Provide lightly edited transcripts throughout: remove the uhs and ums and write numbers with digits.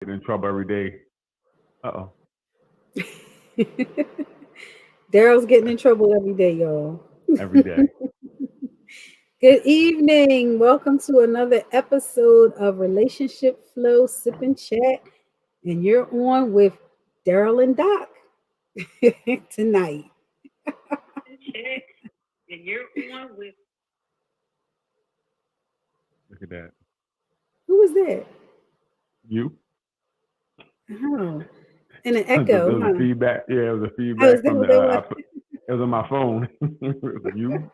Getting in trouble every day. Uh-oh. Daryl's getting in trouble every day, y'all. Every day. Good evening. Welcome to another episode of Relationship Flow Sip and Chat. And you're on with Daryl and Doc tonight. And you're on with Look at that. who was that? You? Oh, and an It echo, was a huh? feedback. Yeah, it was a Oh, is feedback that from what the that was? it was on my phone. You?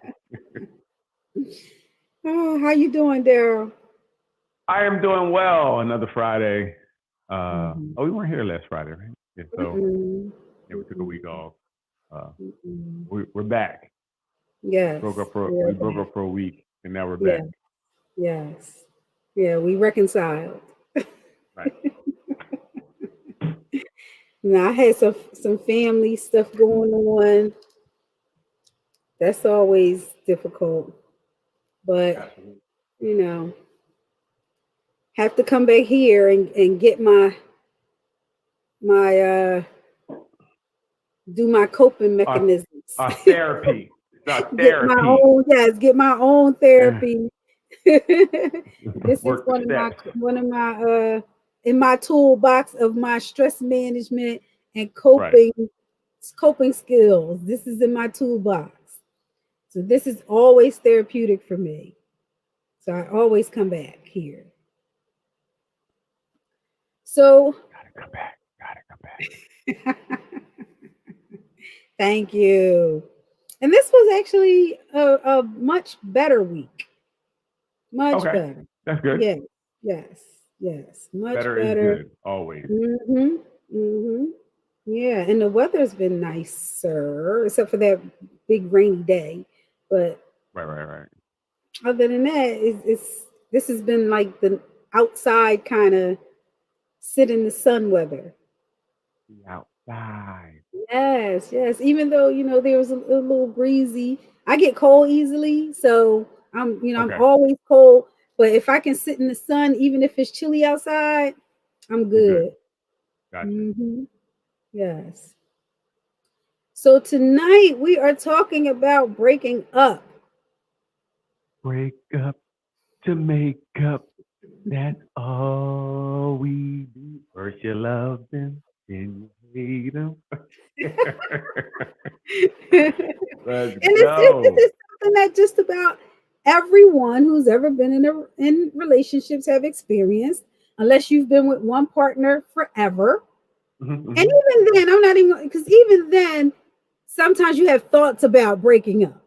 Oh, how you doing, Daryl? I am doing well. Another Friday. Mm-hmm. We weren't here last Friday, right? Yeah, so Mm-mm. yeah, we took a week off. Uh Mm-mm. we're back. Yes, We we're broke back. up for a week and now we're Yeah, back. yes. Yeah, we reconciled. Right. I had some family stuff going on. That's always difficult, but Absolutely. you know, have to come back here and get my do my coping Our mechanisms. our therapy. It's our Get my therapy. own yes, get my own therapy. This is Work the steps. one of my in my toolbox of my stress management and Right. coping skills. This is in my toolbox. So this is always therapeutic for me. So I always come back here. So Gotta come back. Gotta come back. thank you. And this was actually a much better week. Much Okay. better. That's good. Yes, yes, yes. Much Better is better. good, always. Mm-hmm. Mm-hmm. Yeah, and the weather's been nicer, except for that big rainy day. But Right, right, right. other than that, it's this has been like the outside kind of sit in the sun weather. Be outside. Yes, yes. Even though there was a little breezy, I get cold easily, so I'm Okay, always cold. But if I can sit in the sun, even if it's chilly outside, I'm you're good. good. Gotcha. Hmm. Yes. So tonight we are talking about breaking up. Break up to make up. That's all we do. First you love them, then you hate them. And Let's this go. is something that just about everyone who's ever been in relationships have experienced, unless you've been with one partner forever. Hmm, And hmm. even then, I'm not even because even then, sometimes you have thoughts about breaking up.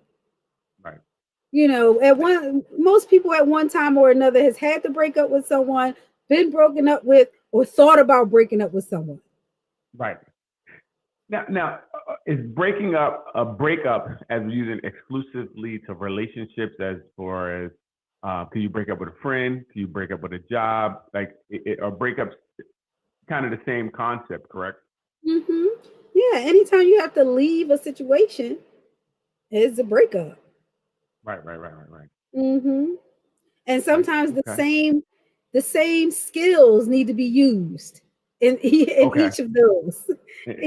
Right. At one most people at one time or another has had to break up with someone, been broken up with, or thought about breaking up with someone. Right. Now, is breaking up a breakup as using exclusively to relationships as far as can you break up with a friend? Can you break up with a job? Like, are breakups kind of the same concept, correct? Hmm. Yeah, anytime you have to leave a situation, it's a breakup. Right, right, right, right, right. Hmm. And Okay, sometimes okay, the same skills need to be used in okay. each Right, of right, those.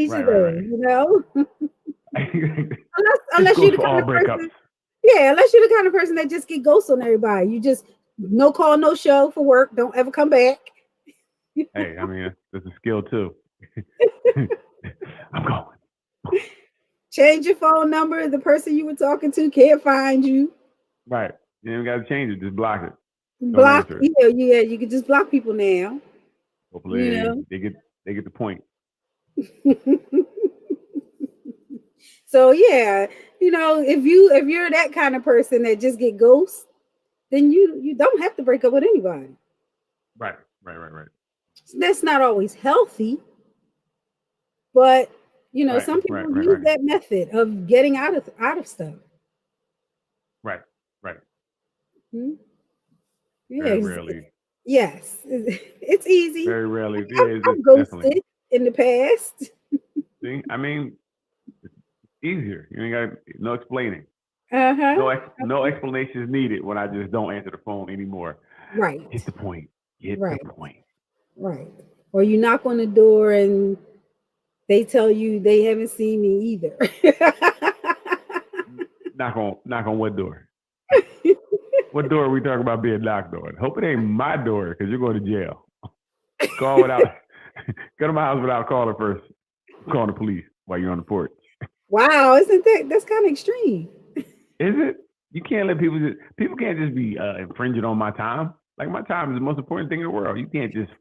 right. This Unless goes you're the for kind all of breakups. person, yeah, unless you're the kind of person that just get ghosts on everybody. You just no call, no show for work. Don't ever come back. Hey, I mean, that's a skill too. I'm going. Change your phone number. The person you were talking to can't find you. Right. You ain't got to change it. Just block it. Don't Block. answer it. Yeah. You can just block people now. You Hopefully know. they get the point. So yeah, if you're that kind of person that just get ghosts, then you don't have to break up with anybody. Right, right, right, right, That's not always healthy, but right, some right, people right, use right, that method of getting out of stuff. right, right. Hmm? Very Yes, rarely, yes, it's easy. very rarely. I've, Yeah, I've it's definitely. ghosted in the past. See, I mean, easier. You ain't got no explaining. Uh huh. No explanations needed when I just don't answer the phone anymore. Right, Get the point. Get the right, point. right. Or you knock on the door and they tell you they haven't seen me either. Knock on what door? What door are we talking about being knocked on? Hope it ain't my door because you're going to jail. Call without, go to my house without calling first. Call the police while you're on the porch. Wow, that's kind of extreme? Is it? You can't let people can't just be infringing on my time. Like, my time is the most important thing in the world. You can't just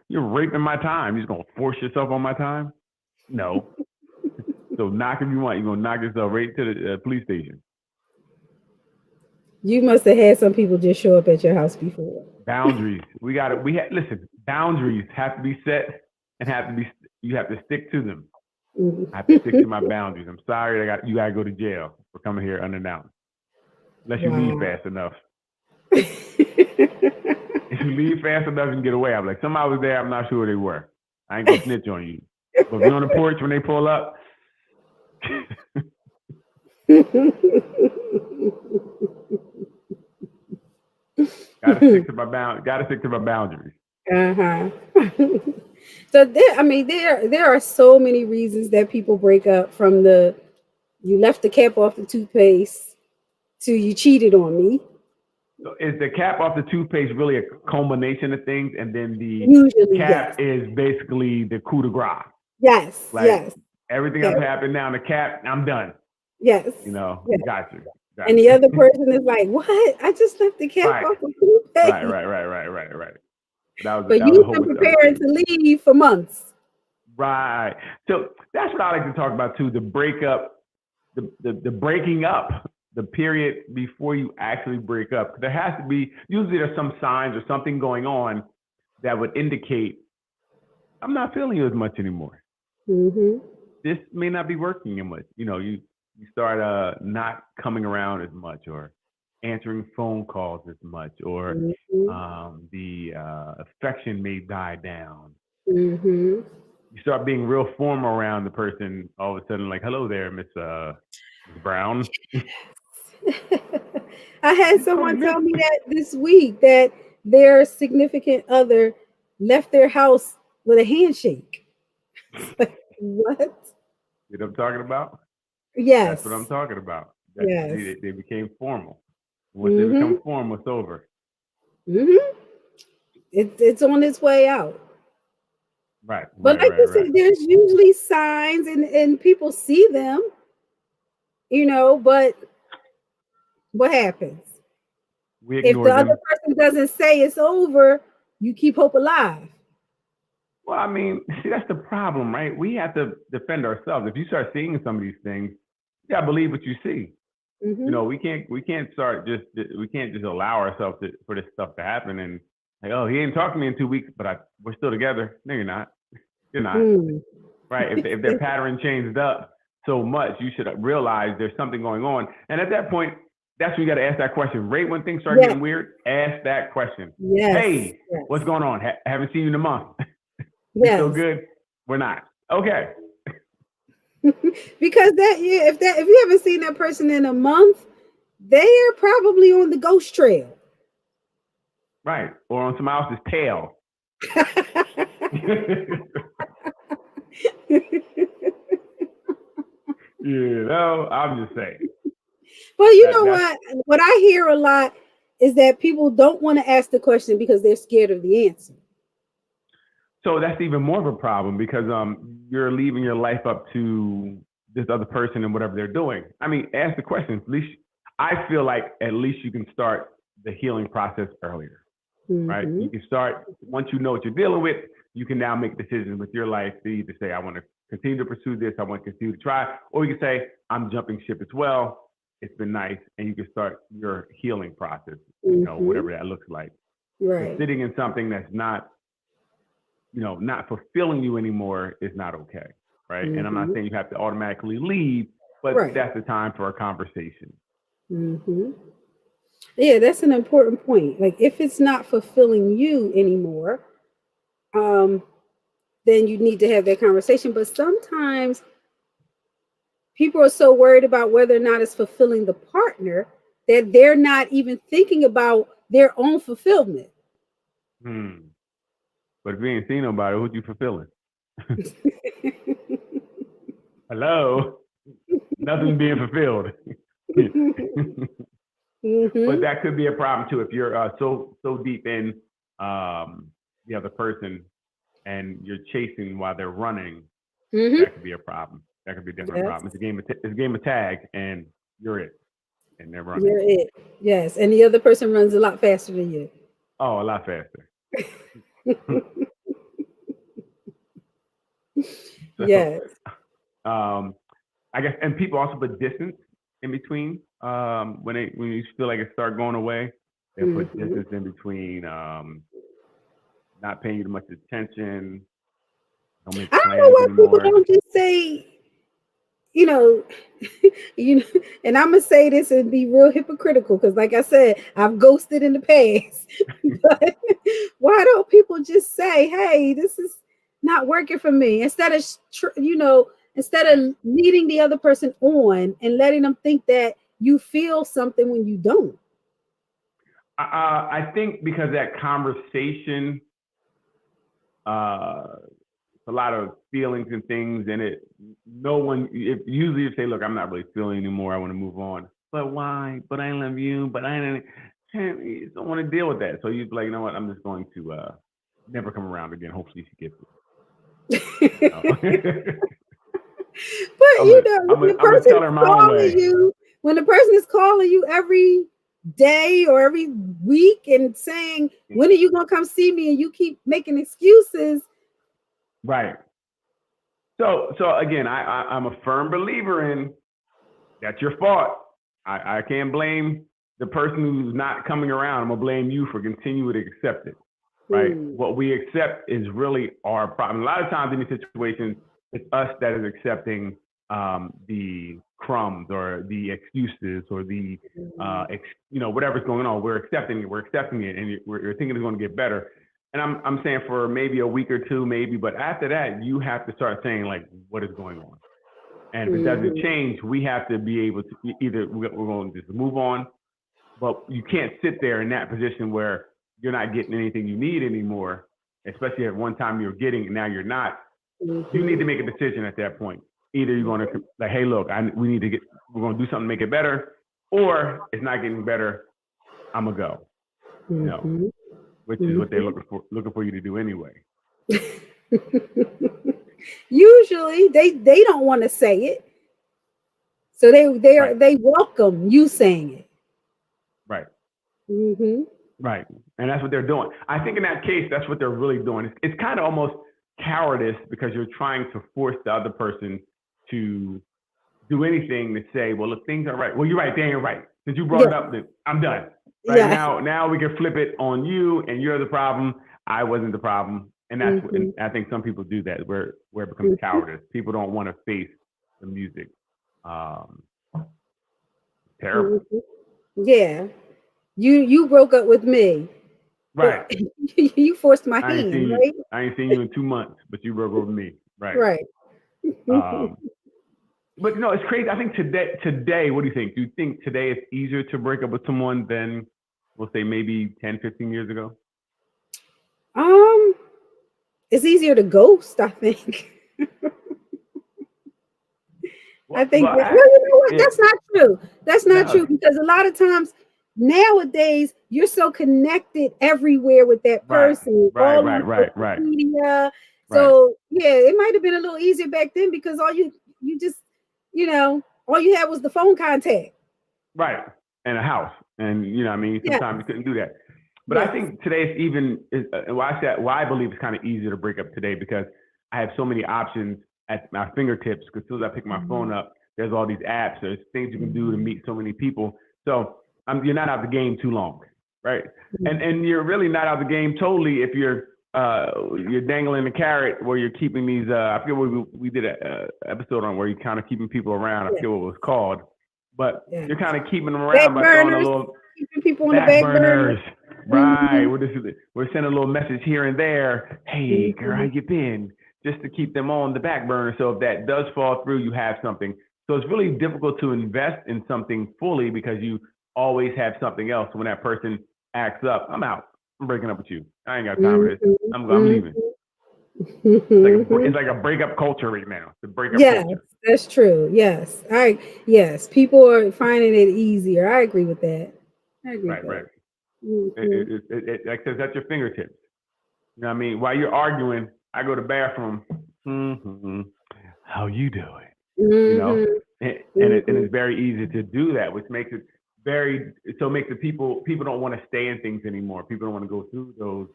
you're raping my time. You're just going to force yourself on my time? No. So knock if you want. You're going to knock yourself right to the police station. You must have had some people just show up at your house before. Boundaries. Listen, boundaries have to be set and you have to stick to them. I have to stick to my boundaries. I'm sorry, you got to go to jail for coming here unannounced. Unless you leave fast enough. If you leave fast enough and get away, I'm like, somebody was there, I'm not sure who they were. I ain't going to snitch on you. But if you're on the porch when they pull up, gotta stick to my boundaries. So there are so many reasons that people break up, from you left the cap off the toothpaste to you cheated on me. So is the cap off the toothpaste really a culmination of things, and then the cap is basically the coup de grace? Yes, yes. Everything else happened, now the cap, I'm done. Yes. Got you. And the other person is like, what? I just left the cap off the toothpaste. Right. But you've been preparing to leave for months. Right. So that's what I like to talk about too, the breakup, the breaking up, the period before you actually break up. There has to be, usually there's some signs or something going on that would indicate, I'm not feeling you as much anymore. Mm-hmm. This may not be working as much. You start not coming around as much, or answering phone calls as much, or the affection may die down. Mm-hmm. You start being real formal around the person, all of a sudden, like, hello there, Miss Brown. I had someone tell me that this week, that their significant other left their house with a handshake. Like, what? You know what I'm talking about? Yes. That's what I'm talking about. Yes. They became formal. Once they become formal, it's over. Mm-hmm. It's on its way out. Right. But like you said, there's usually signs and people see them, but what happens? If the other person doesn't say it's over, you keep hope alive. Well, I mean, see, that's the problem, right? We have to defend ourselves. If you start seeing some of these things, you gotta believe what you see. Mm-hmm. We can't just allow ourselves for this stuff to happen and like, oh, he ain't talking to me in 2 weeks, but we're still together. No, you're not. You're not. Right? If their pattern changed up so much, you should realize there's something going on. And at that point, that's when you got to ask that question. Right when things start getting weird, ask that question. Yes. Hey, what's going on? Haven't seen you in a month. You still good? We're not. Okay. Because if you haven't seen that person in a month, they are probably on the ghost trail. Right. Or on someone else's tail. I'm just saying. Well, you know what I hear a lot is that people don't want to ask the question because they're scared of the answer. So that's even more of a problem, because you're leaving your life up to this other person and whatever they're doing. I mean, ask the question. At least I feel like at least you can start the healing process earlier. Right? You can start, once you know what you're dealing with, you can now make decisions with your life to either say, I want to continue to pursue this, I want to continue to try, or you can say, I'm jumping ship as well. It's been nice. And you can start your healing process, whatever that looks like. Right. But sitting in something that's not, not fulfilling you anymore is not okay. Right. And I'm not saying you have to automatically leave, but that's the time for a conversation. Yeah, that's an important point. Like, if it's not fulfilling you anymore, then you need to have that conversation. But sometimes people are so worried about whether or not it's fulfilling the partner that they're not even thinking about their own fulfillment. But if you ain't seen nobody, what you fulfilling? Hello? Nothing's being fulfilled. But that could be a problem too if you're so deep in the other person and you're chasing while they're running. That could be a problem. That could be a different problem. It's a game of tag, and you're it, and they're running. You're it. Yes, and the other person runs a lot faster than you. Oh, a lot faster. So, yes. I guess, and people also put distance in between when you feel like it start going away. They put distance in between, not paying you too much attention. Don't make plans I don't know why anymore. people don't just say, you know, and I'm gonna say this and be real hypocritical because, like I said, I've ghosted in the past. But why don't people just say, "Hey, this is not working for me," instead of leading the other person on and letting them think that you feel something when you don't? I think because that conversation, a lot of feelings and things in it. Usually you say, look, I'm not really feeling anymore. I want to move on. But why? But I love you. But you don't want to deal with that. So you're like, you know what? I'm just going to never come around again. Hopefully she gets it. But when the person is calling you every day or every week and saying, when are you going to come see me? And you keep making excuses. Right. So again, I'm a firm believer in that's your fault. I can't blame the person who's not coming around. I'm gonna blame you for continuing to accept it. Right. What we accept is really our problem. A lot of times in these situations, it's us that is accepting the crumbs or the excuses or the whatever's going on. We're accepting it. And we're thinking it's going to get better. And I'm saying for maybe a week or two, maybe, but after that, you have to start saying like, what is going on? And if it doesn't change, we have to be able to either we're going to just move on, but you can't sit there in that position where you're not getting anything you need anymore, especially at one time you're getting and now you're not. You need to make a decision at that point. Either you're going to like, hey, look, we're going to do something to make it better, or it's not getting better. I'm gonna go. Which is what they're looking for you to do anyway. Usually they don't want to say it, so they welcome you saying it. Right. Right, and that's what they're doing. I think in that case, that's what they're really doing. It's kind of almost cowardice because you're trying to force the other person to do anything to say, well, if things are right, well, you're right, they ain't right. Since you brought it up, then I'm done. Right now we can flip it on you, and you're the problem. I wasn't the problem, and that's and I think some people do that where it becomes cowardice. People don't want to face the music. Terrible. Yeah, you broke up with me, right? You forced my hand, right? I ain't seen you in 2 months, but you broke up with me, right? Right. But no, it's crazy. I think today, what do you think? Do you think today it's easier to break up with someone than, we'll say, maybe 10, 15 years ago? It's easier to ghost, I think. I think that's not true. That's not true because a lot of times nowadays you're so connected everywhere with that person. Right. Media. So it might have been a little easier back then because all you just, all you had was the phone contact. Right. And a house. And, sometimes you couldn't do that. But I think today why I believe it's kind of easier to break up today because I have so many options at my fingertips. Because as soon as I pick my phone up, there's all these apps. There's things you can do to meet so many people. So you're not out the game too long, right? And you're really not out the game totally if you're dangling the carrot where you're keeping these. I forget what we did an episode on where you're kind of keeping people around. I forget what it was called, but you're kind of keeping them around by throwing a little keeping people on the back burners. Right. We're sending a little message here and there. Hey, girl, how you been? Just to keep them on the back burner. So if that does fall through, you have something. So it's really difficult to invest in something fully because you always have something else. When that person acts up, I'm out. I'm breaking up with you. I ain't got time for this. I'm leaving. It's like a breakup culture right now. The breakup culture. That's true. Yes, people are finding it easier. I agree with that. Right. Like I said, that's your fingertips. You know what I mean? While you're arguing, I go to the bathroom. How you doing? You know, and it's very easy to do that, which makes it makes it people don't want to stay in things anymore. People don't want to go through those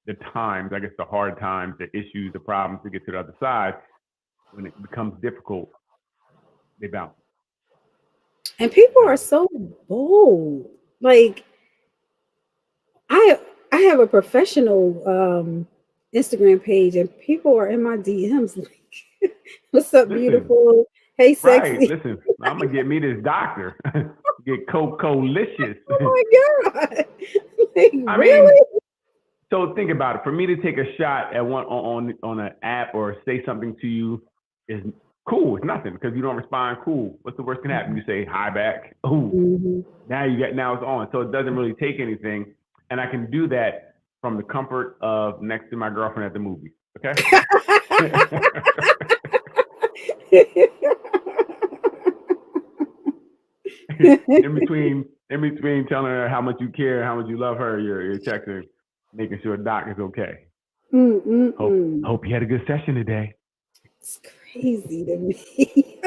the times, I guess the hard times, the issues, the problems to get to the other side. When it becomes difficult, they bounce. And people are so bold. Like I have a professional Instagram page, and people are in my DMs like, "What's up, beautiful? Hey, sexy." Right. Listen, I'm gonna get me this doctor. Get Coco-licious. Oh my god! Like, I really? mean, so think about it. For me to take a shot at one on an app or say something to you is cool. It's nothing because you don't respond. Cool. What's the worst can happen? You say hi back. Ooh. Now it's on. So it doesn't really take anything, and I can do that from the comfort of next to my girlfriend at the movies. Okay. in between telling her how much you care, how much you love her, you're texting, making sure Doc is okay. Hope you had a good session today. It's crazy to me.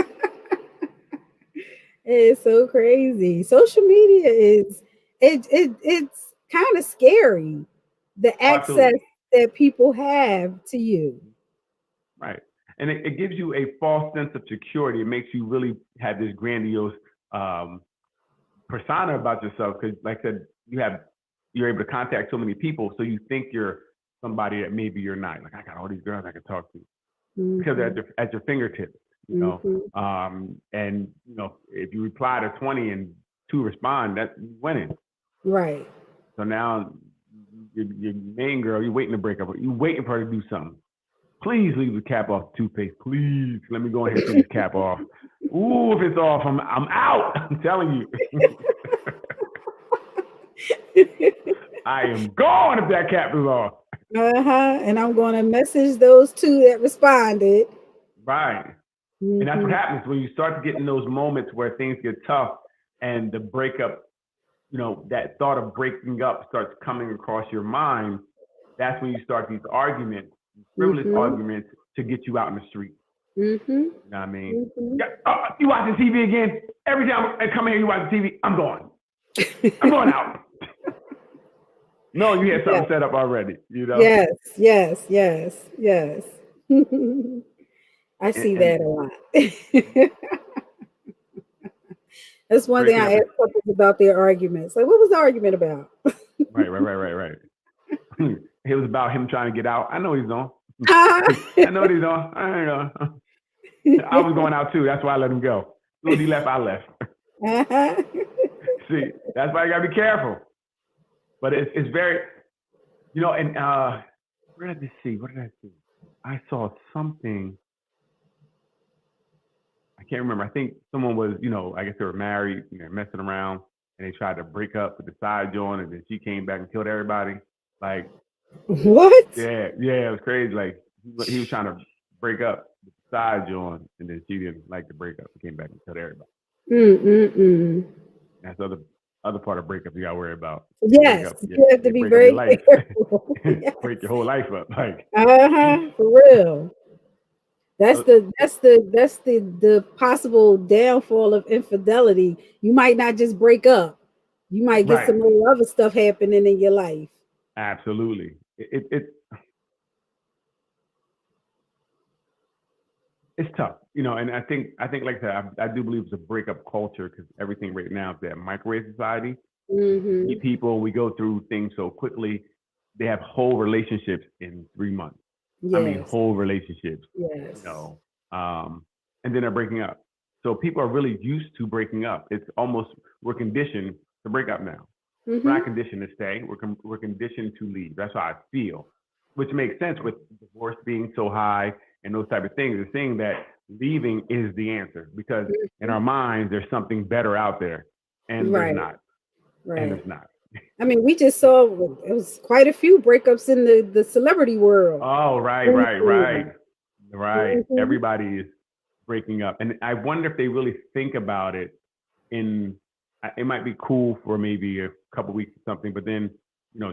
It's so crazy. Social media is it's kind of scary. The access that people have to you. Right. And it gives you a false sense of security. It makes you really have this grandiose persona about yourself because, like I said, you're able to contact so many people, so you think you're somebody that maybe you're not. Like, I got all these girls I can talk to because they're at your fingertips, you know. And you know, if you reply to 20 and 2 respond, that's winning. Right. So now your main girl, you're waiting to break up. You're waiting for her to do something. Please leave the cap off the toothpaste. Please let me go ahead and take this cap off. Ooh, if it's off, I'm out. I'm telling you. I am gone if that cap is off. And I'm going to message those 2 that responded. Right. And that's what happens when you start to get in those moments where things get tough and the breakup, you know, that thought of breaking up starts coming across your mind. That's when you start these arguments, frivolous arguments to get you out in the street. You know what I mean? You watching TV again? Every time I come here, you watch TV, I'm going. I'm going out. No, you had something set up already, you know? Yes. I see that a lot. That's one thing I ask couples about their arguments. Like, what was the argument about? Right. It was about him trying to get out. I know he's on. I know what he's on. I was going out too. That's why I let him go. As soon as he left, I left. See, that's why you gotta be careful. But it's very, you know, and what did I see? I saw something. I can't remember. I think someone was, you know, I guess they were married, you know, messing around, and they tried to break up with the side joint, and then she came back and killed everybody. Like, what? Yeah, it was crazy. Like, he was trying to break up with the side joint, and then she didn't like the breakup and came back and killed everybody. That's the other part of breakup you gotta worry about. Yes, you have to be very careful. Break your whole life up, like. For real. That's the possible downfall of infidelity. You might not just break up. You might get some more other stuff happening in your life. Absolutely. It's tough, you know, and I think like that, I do believe it's a breakup culture because everything right now is that microwave society. Meet people, we go through things so quickly. They have whole relationships in 3 months. I mean, whole relationships. You know, and then they're breaking up. So people are really used to breaking up. It's almost, we're conditioned to break up now. We're not conditioned to stay. We're conditioned to leave. That's how I feel, which makes sense with divorce being so high and those type of things. They're saying that leaving is the answer because in our minds there's something better out there, and there's not. And it's not. I mean, we just saw it was quite a few breakups in the celebrity world. Oh, right, right, right, right. Everybody is breaking up, and I wonder if they really think about it. It might be cool for maybe a couple weeks or something, but then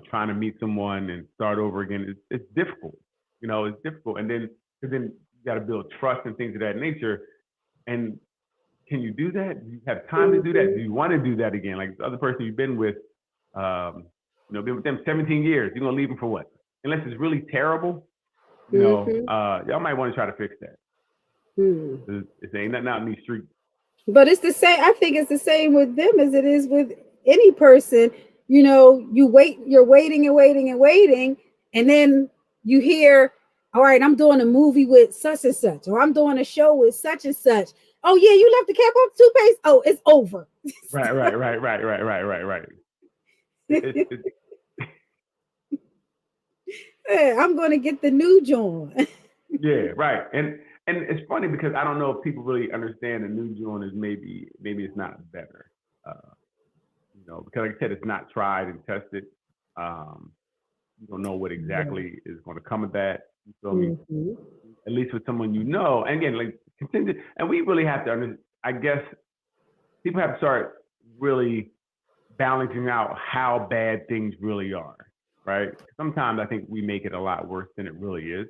trying to meet someone and start over again it's difficult. It's difficult, and then because then you got to build trust and things of that nature. And can you do that? Do you have time to do that? Do you want to do that again? Like the other person you've been with, been with them 17 years. You're gonna leave them for what? Unless it's really terrible, y'all might want to try to fix that. It ain't nothing out in these streets. But it's the same. I think it's the same with them as it is with any person. You're waiting and waiting and waiting, and then you hear, all right, I'm doing a movie with such and such, or I'm doing a show with such and such. Oh yeah, you left the cap off the toothpaste. Oh, it's over. Right. Hey, I'm going to get the new joint. Yeah, right. And it's funny because I don't know if people really understand the new joint is maybe it's not better. Because like I said, it's not tried and tested. You don't know what exactly is going to come of that. So at least with someone and again, like continue, and we really have to understand. I guess people have to start really balancing out how bad things really are, right? Sometimes I think we make it a lot worse than it really is.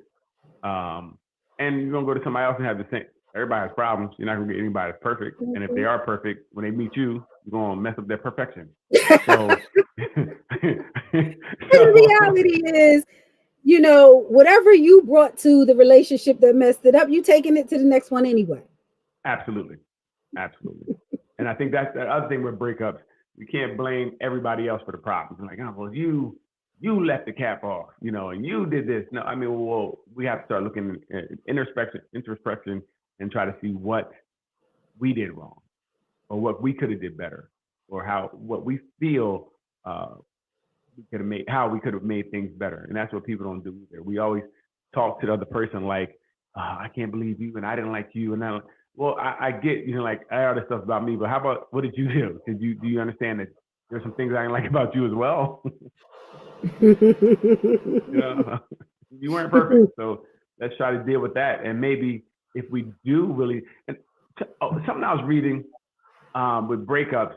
And you're gonna go to somebody else and have the same. Everybody has problems. You're not gonna get anybody that's perfect. And if they are perfect, when they meet you, you're gonna mess up their perfection. So, the reality is, whatever you brought to the relationship that messed it up, you taking it to the next one anyway. Absolutely. And I think that's the other thing with breakups. We can't blame everybody else for the problems. Like, oh, well, you left the cap off, and you did this. No, I mean, well, we have to start looking at introspection, and try to see what we did wrong, or what we could have did better, or what we feel we could have made things better. And that's what people don't do either. We always talk to the other person like, I can't believe you, and I didn't like you, and I get, like, all this stuff about me, but how about what did you do? Do you understand that there's some things I didn't like about you as well? You weren't perfect, so let's try to deal with that. And maybe if we do really, something I was reading with breakups,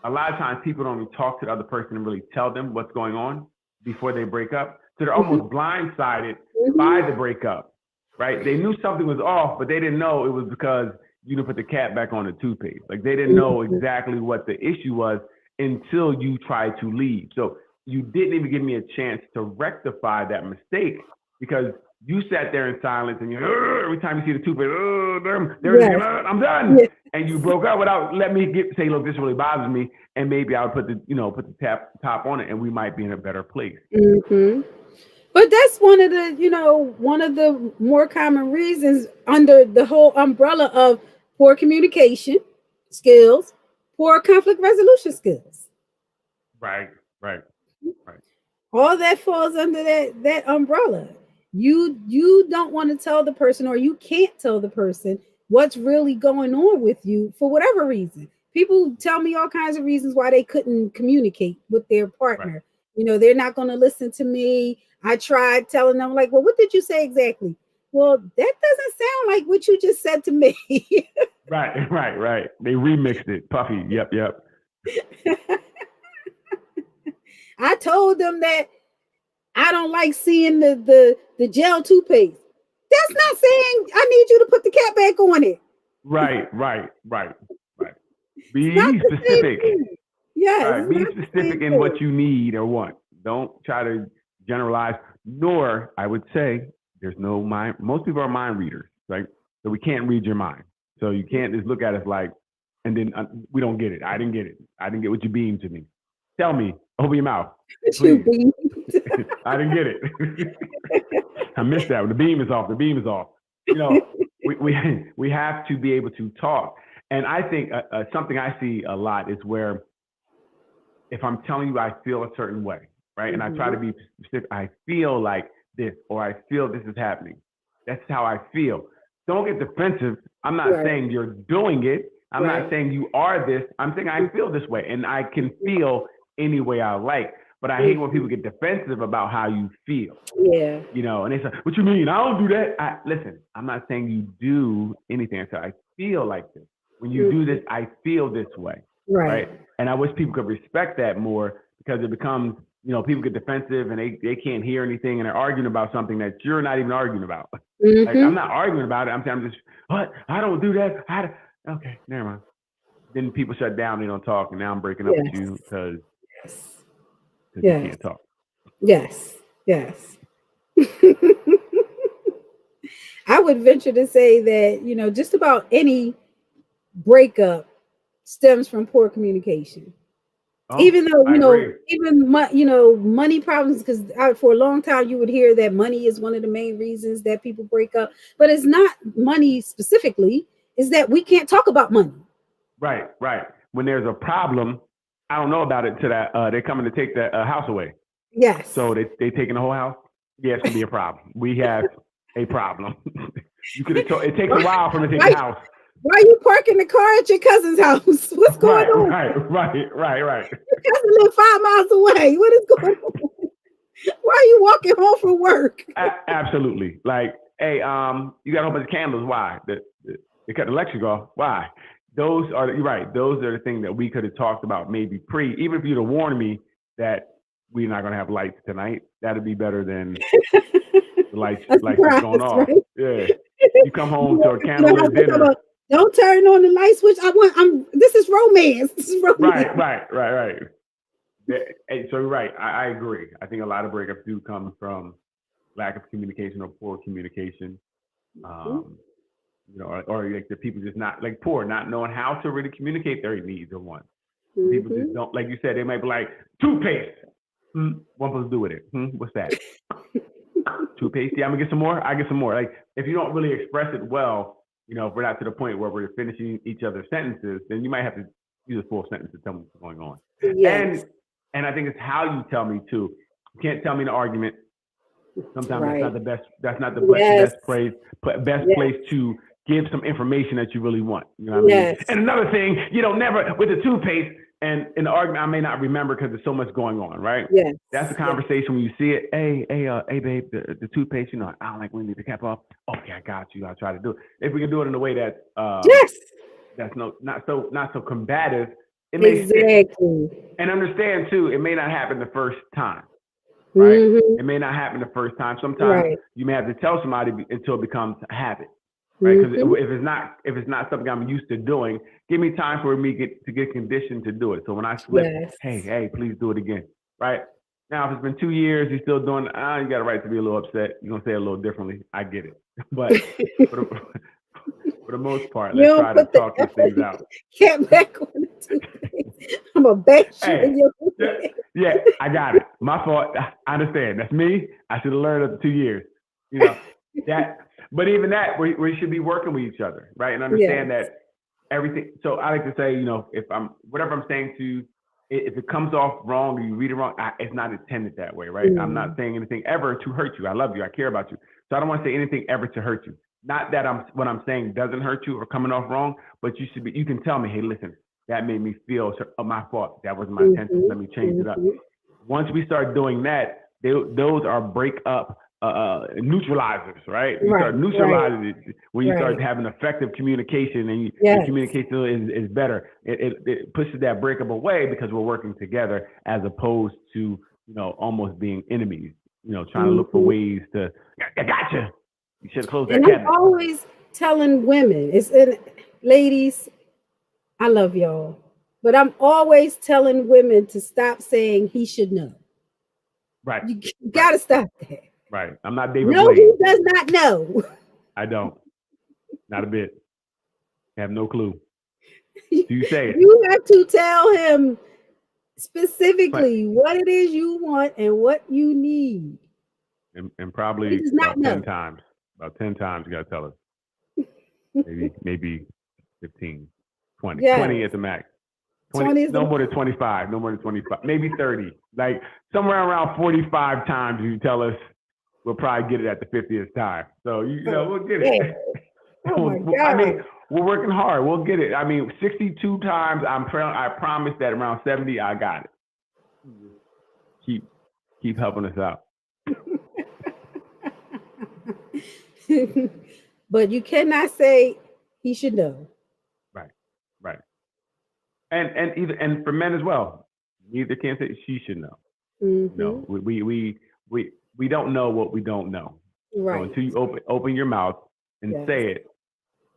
a lot of times people don't even talk to the other person and really tell them what's going on before they break up. So they're almost blindsided by the breakup, right? They knew something was off, but they didn't know it was because you didn't put the cap back on the toothpaste. Like they didn't know exactly what the issue was until you tried to leave. So you didn't even give me a chance to rectify that mistake because you sat there in silence and every time you see the toothpaste, I'm done. Yes. And you broke up without letting me say, look, this really bothers me. And maybe I would put the top on it and we might be in a better place. But that's one of the more common reasons under the whole umbrella of poor communication skills, poor conflict resolution skills. Right. All that falls under that umbrella. You don't want to tell the person, or you can't tell the person what's really going on with you for whatever reason. People tell me all kinds of reasons why they couldn't communicate with their partner. Right. They're not going to listen to me. I tried telling them, like, well, what did you say exactly? Well, that doesn't sound like what you just said to me. Right. They remixed it. Puffy. Yep. I told them that I don't like seeing the gel toothpaste. That's not saying I need you to put the cap back on it. Right. Be specific. Yes. Right. Be specific in what you need or want. Don't try to generalize. Nor, I would say, there's no mind. Most people are mind readers, right? So we can't read your mind. So you can't just look at us like, and then we don't get it. I didn't get it. I didn't get what you beamed to me. Tell me. Open your mouth. Please. I didn't get it. I missed that. The beam is off. We have to be able to talk. And I think something I see a lot is where if I'm telling you I feel a certain way, right? And I try to be specific. I feel like this, or I feel this is happening. That's how I feel. Don't get defensive. I'm not saying you're doing it. I'm not saying you are this. I'm saying I feel this way. And I can feel any way I like. But I hate when people get defensive about how you feel. Yeah. You know, and they say, "What you mean? I don't do that." Listen, I'm not saying you do anything. I said, I feel like this. When you do this, I feel this way. Right. And I wish people could respect that more, because it becomes, you know, people get defensive and they can't hear anything, and they're arguing about something that you're not even arguing about. Like, I'm not arguing about it. I'm just, what? I don't do that. Okay, never mind. Then people shut down. They don't talk. And now I'm breaking up with you because you can't talk. Yes. I would venture to say that, you know, just about any breakup stems from poor communication. Even though, you know, money problems, because for a long time you would hear that money is one of the main reasons that people break up, but it's not money specifically, is that we can't talk about money. Right. When there's a problem, I don't know about it till that they're coming to take the house away. Yes. So they taking the whole house? Yeah, it's gonna be a problem. We have a problem. It takes a while for them to take the house. Why are you parking the car at your cousin's house? What's going on? Right. Your cousin lives 5 miles away. What is going on? Why are you walking home from work? Absolutely. Like, hey, you got a whole bunch of candles. Why? They cut the electric off. Why? You're right. Those are the things that we could have talked about maybe even if you'd have warned me that we're not going to have lights tonight. That'd be better than the lights going off. Right? Yeah. You come home to a candlelit dinner. Don't turn on the light switch. This is romance. Right. So you're right. I agree. I think a lot of breakups do come from lack of communication or poor communication. You know, or like the people just not knowing how to really communicate their needs or wants. People just don't, like you said, they might be like, toothpaste. What supposed to do with it? What's that? Toothpaste? Yeah, I'm gonna get some more. I get some more. Like, if you don't really express it well, you know, if we're not to the point where we're finishing each other's sentences, then you might have to use a full sentence to tell me what's going on. Yes. And I think it's how you tell me too. You can't tell me in an argument. Sometimes that's not the best. That's not the best place to give some information that you really want. You know what I mean? And another thing, you don't never with the toothpaste. And in the argument, I may not remember because there's so much going on, right? Yes. That's the conversation when you see it. Hey, babe, the toothpaste, you know, I don't like when you leave the cap off. Okay, I got you. I'll try to do it. If we can do it in a way that's that's not so combative, it may stick. And understand too, it may not happen the first time. Right? It may not happen the first time. Sometimes you may have to tell somebody until it becomes a habit. Right, because if it's not something I'm used to doing, give me time for me to get conditioned to do it. So when I slip, hey, please do it again. Right now, if it's been 2 years, you're still doing, you got a right to be a little upset. You're gonna say it a little differently. I get it, but for the most part, let's try to talk these things out. Get back on the toothpaste. I'm a bash you in your toothpaste. Yeah, I got it. My fault. I understand. That's me. I should have learned after 2 years. You know that. But even that, we should be working with each other, right? And understand that everything. So I like to say, you know, whatever I'm saying to you, if it comes off wrong or you read it wrong, it's not intended that way, right? I'm not saying anything ever to hurt you. I love you. I care about you. So I don't want to say anything ever to hurt you. Not that what I'm saying doesn't hurt you or coming off wrong, but you can tell me, hey, listen, that made me feel my fault. That wasn't my intention. Let me change it up. Once we start doing that, those are break up neutralizers, right? You start neutralizing it when you start having effective communication, and your communication is better. It pushes that breakup away because we're working together, as opposed to, you know, almost being enemies. You know, trying to look for ways to. I gotcha. You should close that cabinet. I'm always telling women, ladies, I love y'all, but I'm always telling women to stop saying he should know. Right. You gotta stop that. Right. I'm not David Blade. He does not know. I don't. Not a bit. I have no clue. Do you say it? You have to tell him specifically what it is you want and what you need. And probably about 10 times. About 10 times you got to tell us. maybe 15, 20. Yes. 20 at the max. 20 no more than 25. No more than 25. Maybe 30. Like somewhere around 45 times you tell us. We'll probably get it at the 50th time. So, you know, we'll get it. Oh my God. I mean, we're working hard. We'll get it. I mean, 62 times, I promise that around 70, I got it. keep helping us out. But you cannot say he should know. Right. And for men as well, neither can say she should know. Mm-hmm. No, we don't know what we don't know. Right. So until you open your mouth and say it,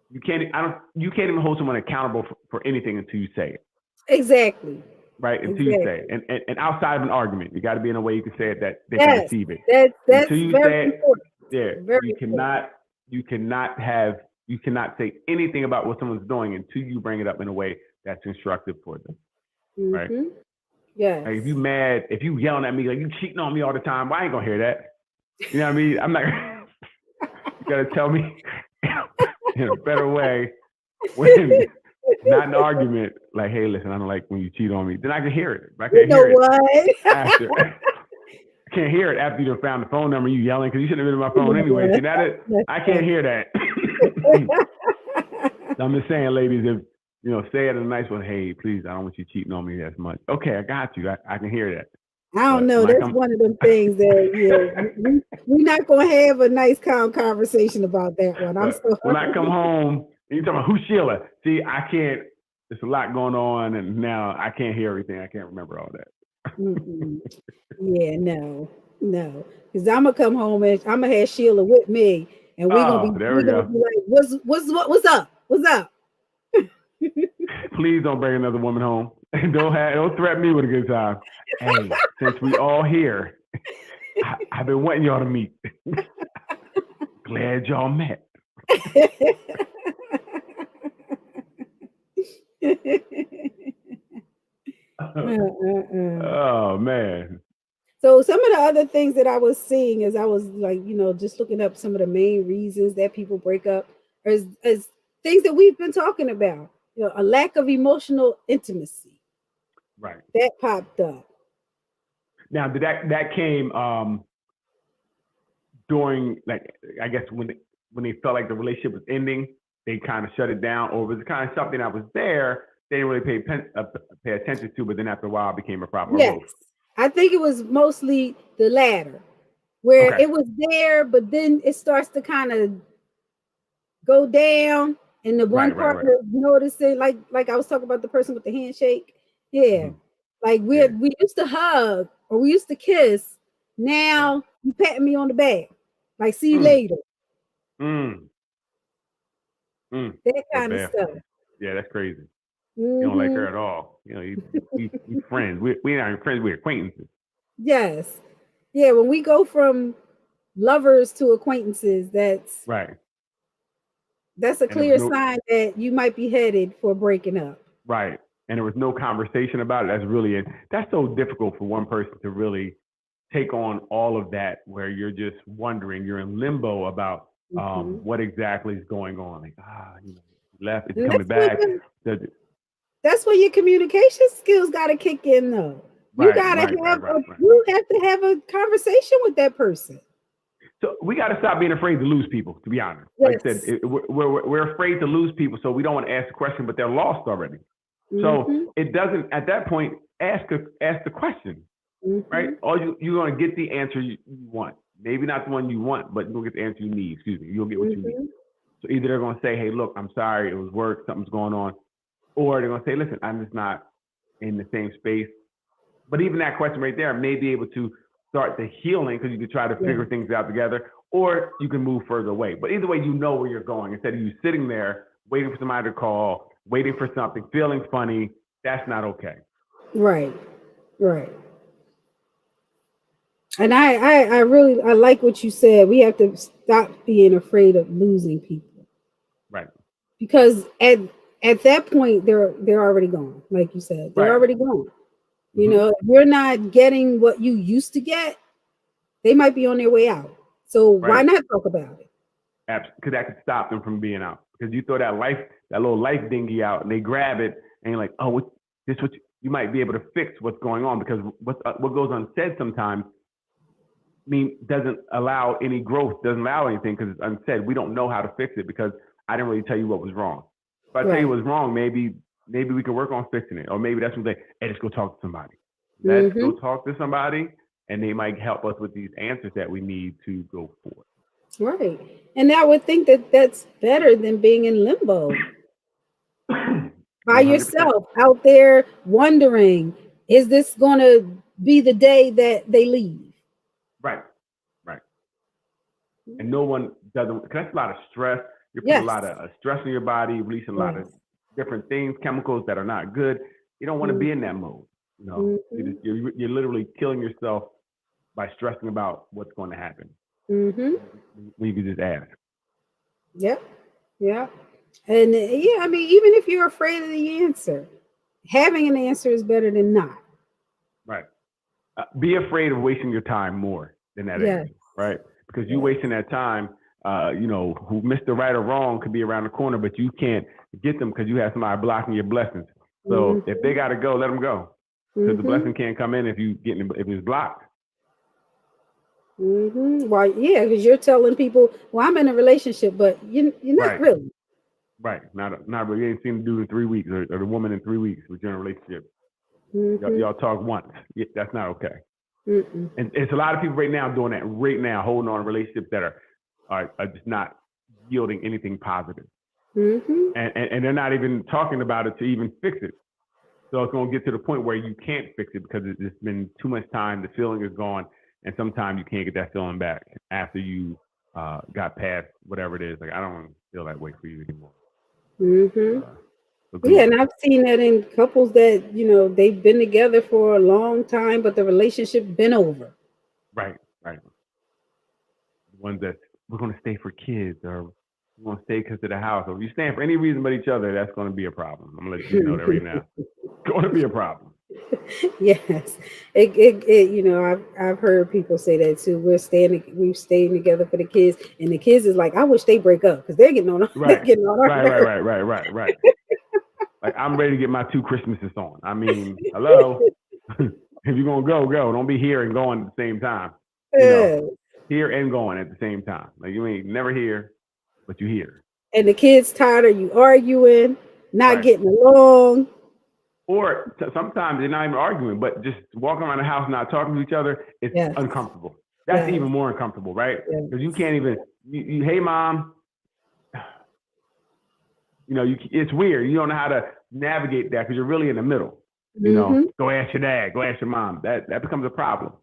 you can't even hold someone accountable for anything until you say it. Exactly. Right, until you say it. And outside of an argument, you got to be in a way you can say it that they can receive it. That's until you very say important. it, you cannot say anything about what someone's doing until you bring it up in a way that's constructive for them. Mm-hmm. Right? Yes. Like if you yelling at me like you cheating on me all the time, well, I ain't gonna hear that. You know what I mean? I'm not. You gotta tell me in a better way when not an argument. Like, hey, listen, I don't like when you cheat on me. Then I can hear it. But I can't hear it after. I can't hear it after you found the phone number. You yelling because you shouldn't have been on my phone anyway. See that? I can't hear that. So I'm just saying, ladies, if say it in a nice way. Hey, please, I don't want you cheating on me as much. Okay, I got you. I can hear that. I don't know. That's one of them things that we're not gonna have a nice, calm conversation about that one. When I come home, and you talking about who's Sheila? See, I can't. There's a lot going on, and now I can't hear everything. I can't remember all that. Yeah, no, because I'm gonna come home and I'm gonna have Sheila with me, and we're gonna be like, what's up? What's up? Please don't bring another woman home. Don't threaten me with a good time. Hey, since we all here, I've been wanting y'all to meet. Glad y'all met. Oh man. So some of the other things that I was seeing as I was like, just looking up some of the main reasons that people break up is things that we've been talking about. A lack of emotional intimacy. Right. That popped up. Now, did that came during, like, I guess when they felt like the relationship was ending, they kind of shut it down, or was it kind of something that was there they didn't really pay attention to, but then after a while it became a problem? Yes, I think it was mostly the latter, where it was there, but then it starts to kind of go down. And the one partner noticing, like I was talking about the person with the handshake. Yeah. Like we used to hug or we used to kiss. Now you patting me on the back. Like, see you later. That kind of stuff. Yeah, that's crazy. You don't like her at all. You friends. We're not even friends, we're acquaintances. Yes. Yeah, when we go from lovers to acquaintances, that's right. That's a clear sign that you might be headed for breaking up. Right. And there was no conversation about it. That's so difficult for one person to really take on all of that, where you're just wondering, you're in limbo about what exactly is going on. Like, he left, it's coming back. That's where your communication skills got to kick in, though. You you have to have a conversation with that person. So we got to stop being afraid to lose people, to be honest. Yes. Like I said, we're afraid to lose people, so we don't want to ask the question, but they're lost already. So it doesn't, at that point, ask the question, right? Or you're going to get the answer you want. Maybe not the one you want, but you'll get the answer you need. Excuse me, you'll get what you need. So either they're going to say, hey, look, I'm sorry, it was work, something's going on. Or they're going to say, listen, I'm just not in the same space. But even that question right there may be able to start the healing, because you can try to figure things out together, or you can move further away. But either way, you know where you're going. Instead of you sitting there waiting for somebody to call, waiting for something, feeling funny, that's not okay. Right. And I really like what you said. We have to stop being afraid of losing people. Right. Because at that point they're already gone. Like you said, they're already gone. If you're not getting what you used to get, they might be on their way out. So why not talk about it? Absolutely, because that could stop them from being out. Because you throw that little life dinghy out, and they grab it, and you're like, oh, you might be able to fix what's going on. Because what goes unsaid sometimes doesn't allow any growth, doesn't allow anything, because it's unsaid. We don't know how to fix it because I didn't really tell you what was wrong. If I tell you what's wrong, maybe we can work on fixing it. Or maybe that's when they, hey, let's go talk to somebody. Let's go talk to somebody, and they might help us with these answers that we need to go forward. Right. And I would think that that's better than being in limbo by 100%. yourself out there wondering, is this going to be the day that they leave? Right. And no one doesn't, because that's a lot of stress. You're putting a lot of stress in your body, releasing a lot of different things, chemicals that are not good. You don't want to be in that mode. You know, you're literally killing yourself by stressing about what's going to happen. When you can just ask. Yep. Yeah. And I mean, even if you're afraid of the answer, having an answer is better than not. Right. Be afraid of wasting your time more than that answer, right? Because you wasting that time, who Mr. Right or Wrong could be around the corner, but you can't get them because you have somebody blocking your blessings. So if they got to go, let them go. Because the blessing can't come in if it's blocked. Well, yeah, because you're telling people, well, I'm in a relationship, but you're not really. Right. Not really. You ain't seen the dude in 3 weeks or the woman in 3 weeks with you're in a relationship. Y'all talk once. That's not okay. And it's a lot of people right now doing that right now, holding on to relationships that are just not yielding anything positive. And they're not even talking about it to even fix it. So it's going to get to the point where you can't fix it because it's been too much time. The feeling is gone. And sometimes you can't get that feeling back after you got past whatever it is. Like, I don't feel that way for you anymore. And I've seen that in couples that, they've been together for a long time, but the relationship been over. Right. The ones that we're going to stay for kids, or we're going to stay because of the house, or if you stand for any reason but each other, that's going to be a problem. I'm going to let you know that right now. It's going to be a problem. Yes, I've heard people say that too. We're staying together for the kids, and the kids is like, I wish they break up because they're getting on. Right. They're getting on our Right. Like, I'm ready to get my 2 Christmases on. I mean, hello. If you're gonna go. Don't be here and going at the same time. Here and going at the same time. Like, you ain't never here, but you here. And the kids tired of you arguing, not getting along. Or sometimes they're not even arguing, but just walking around the house not talking to each other is uncomfortable. That's even more uncomfortable, right? Because you can't even, hey, mom. It's weird. You don't know how to navigate that because you're really in the middle. Go ask your dad, go ask your mom. That becomes a problem.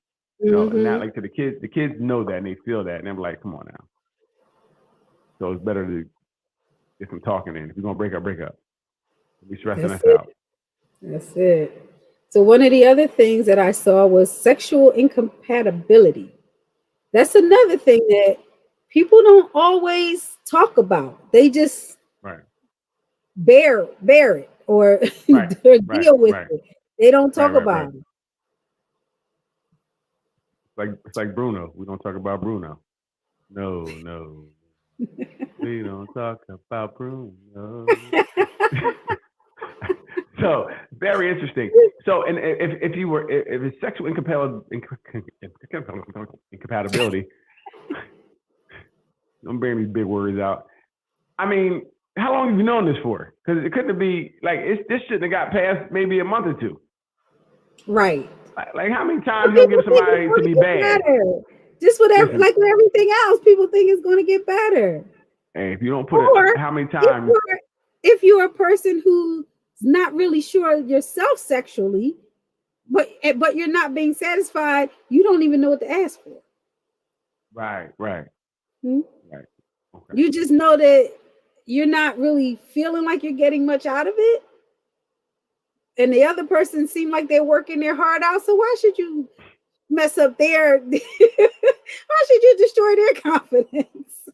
And that, like, to the kids know that and they feel that, and they're like, come on now. So it's better to get some talking in. If you're gonna break up, be stressing us out. That's it. So one of the other things that I saw was sexual incompatibility. That's another thing that people don't always talk about. They just bear it or deal with it. They don't talk about it. It's like Bruno. We don't talk about Bruno. No. We don't talk about Bruno. So very interesting. So, and if it's sexual incompatibility, don't bring these big words out. I mean, how long have you known this for? Because it couldn't be like this shouldn't have got past maybe a month or two. Right. Like how many times you gonna give somebody to be bad? Just with like with everything else, people think it's going to get better. And if you don't put it, how many times? If you're a person who's not really sure yourself sexually, but you're not being satisfied, you don't even know what to ask for. Right. Right. Okay. You just know that you're not really feeling like you're getting much out of it. And the other person seems like they're working their heart out. So why should you mess up why should you destroy their confidence?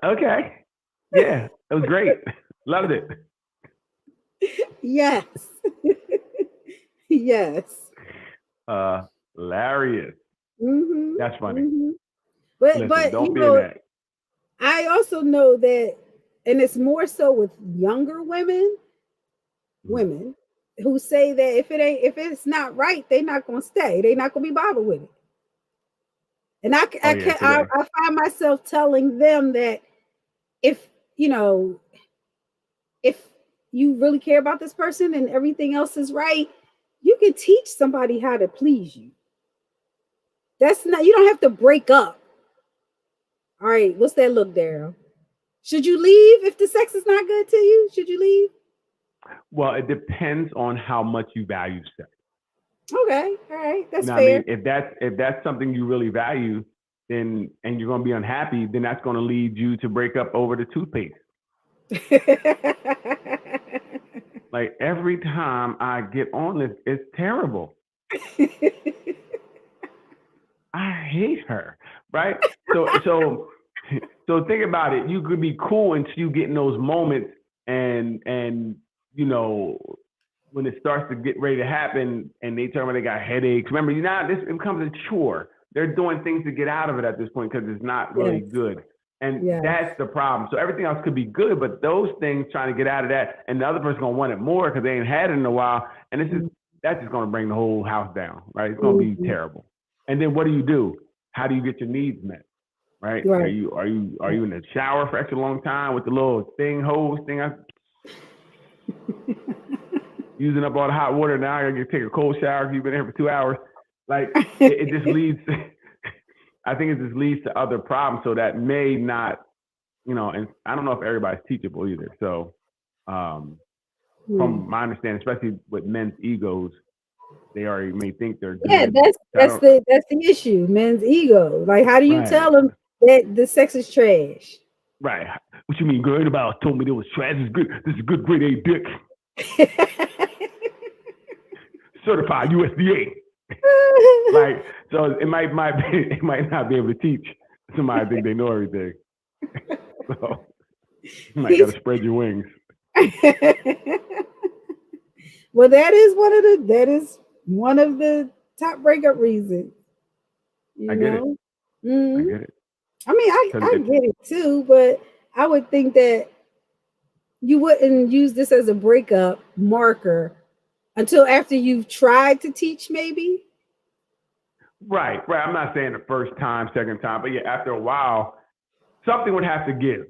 Okay. Yeah, it was great. Loved it. Yes. Yes. Hilarious. That's funny. But don't be in that. I also know that, and it's more so with younger women who say that if it's not right, they're not gonna stay. They're not gonna be bothered with it. And I find myself telling them that if you know, if you really care about this person and everything else is right, you can teach somebody how to please you. That's not, you don't have to break up. All right, what's that look, Daryl? Should you leave if the sex is not good to you? Should you leave? Well, it depends on how much you value sex. Okay, all right, that's You know fair. what I mean? If that's something you really value, then and you're gonna be unhappy, then that's gonna lead you to break up over the toothpaste. Like every time I get on this, it's terrible. I hate her, right? So think about it. You could be cool until you get in those moments, and you know when it starts to get ready to happen, and they tell me they got headaches. Remember, it becomes a chore. They're doing things to get out of it at this point because it's not really good. And that's the problem. So everything else could be good, but those things trying to get out of that, and the other person's gonna want it more because they ain't had it in a while, and that's just gonna bring the whole house down, right? It's gonna be terrible. And then what do? How do you get your needs met? Right? Are you in the shower for extra long time with the little hose thing? Using up all the hot water now. I gotta take a cold shower because you've been here for 2 hours. Like it just leads. I think it just leads to other problems. So that may not, and I don't know if everybody's teachable either. So from my understanding, especially with men's egos, they already may think they're good. Yeah, that's the issue. Men's ego. Like, how do you tell them that the sex is trash? Right. What you mean? Girl, anybody told me it was trash. This is good. This is good grade A dick. Certified USDA. Like, so it might not be able to teach somebody think they know everything. So you might gotta spread your wings. Well, that is one of the top breakup reasons. I get it. I get it. I mean, I get it too, but I would think that you wouldn't use this as a breakup marker until after you've tried to teach, maybe. Right. I'm not saying the first time, second time, but yeah, after a while, something would have to give,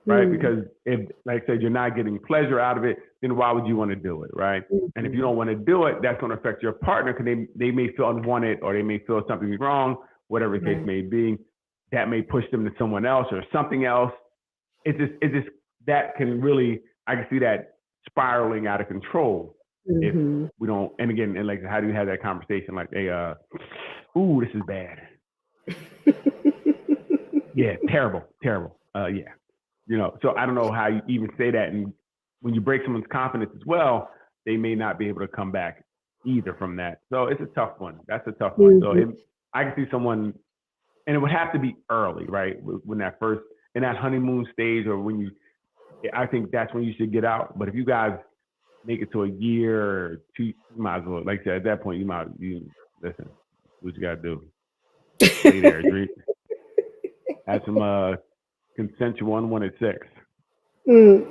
right? Because if, like I said, you're not getting pleasure out of it, then why would you want to do it, right? And if you don't want to do it, that's going to affect your partner because they may feel unwanted or they may feel something's wrong, whatever the case may be. That may push them to someone else or something else. It's just that can really, I can see that spiraling out of control if we don't. And again, and like, how do you have that conversation? Like, hey, ooh, this is bad. Yeah, terrible. Yeah, so I don't know how you even say that. And when you break someone's confidence as well, they may not be able to come back either from that. So it's a tough one. That's a tough one. So I can see someone, and it would have to be early, right? When that first, in that honeymoon stage, or when I think that's when you should get out. But if you guys make it to a year or two, you might as well, like I said, at that point, you listen, what you got to do. Stay there, drink. Have some consensual unwanted sex. You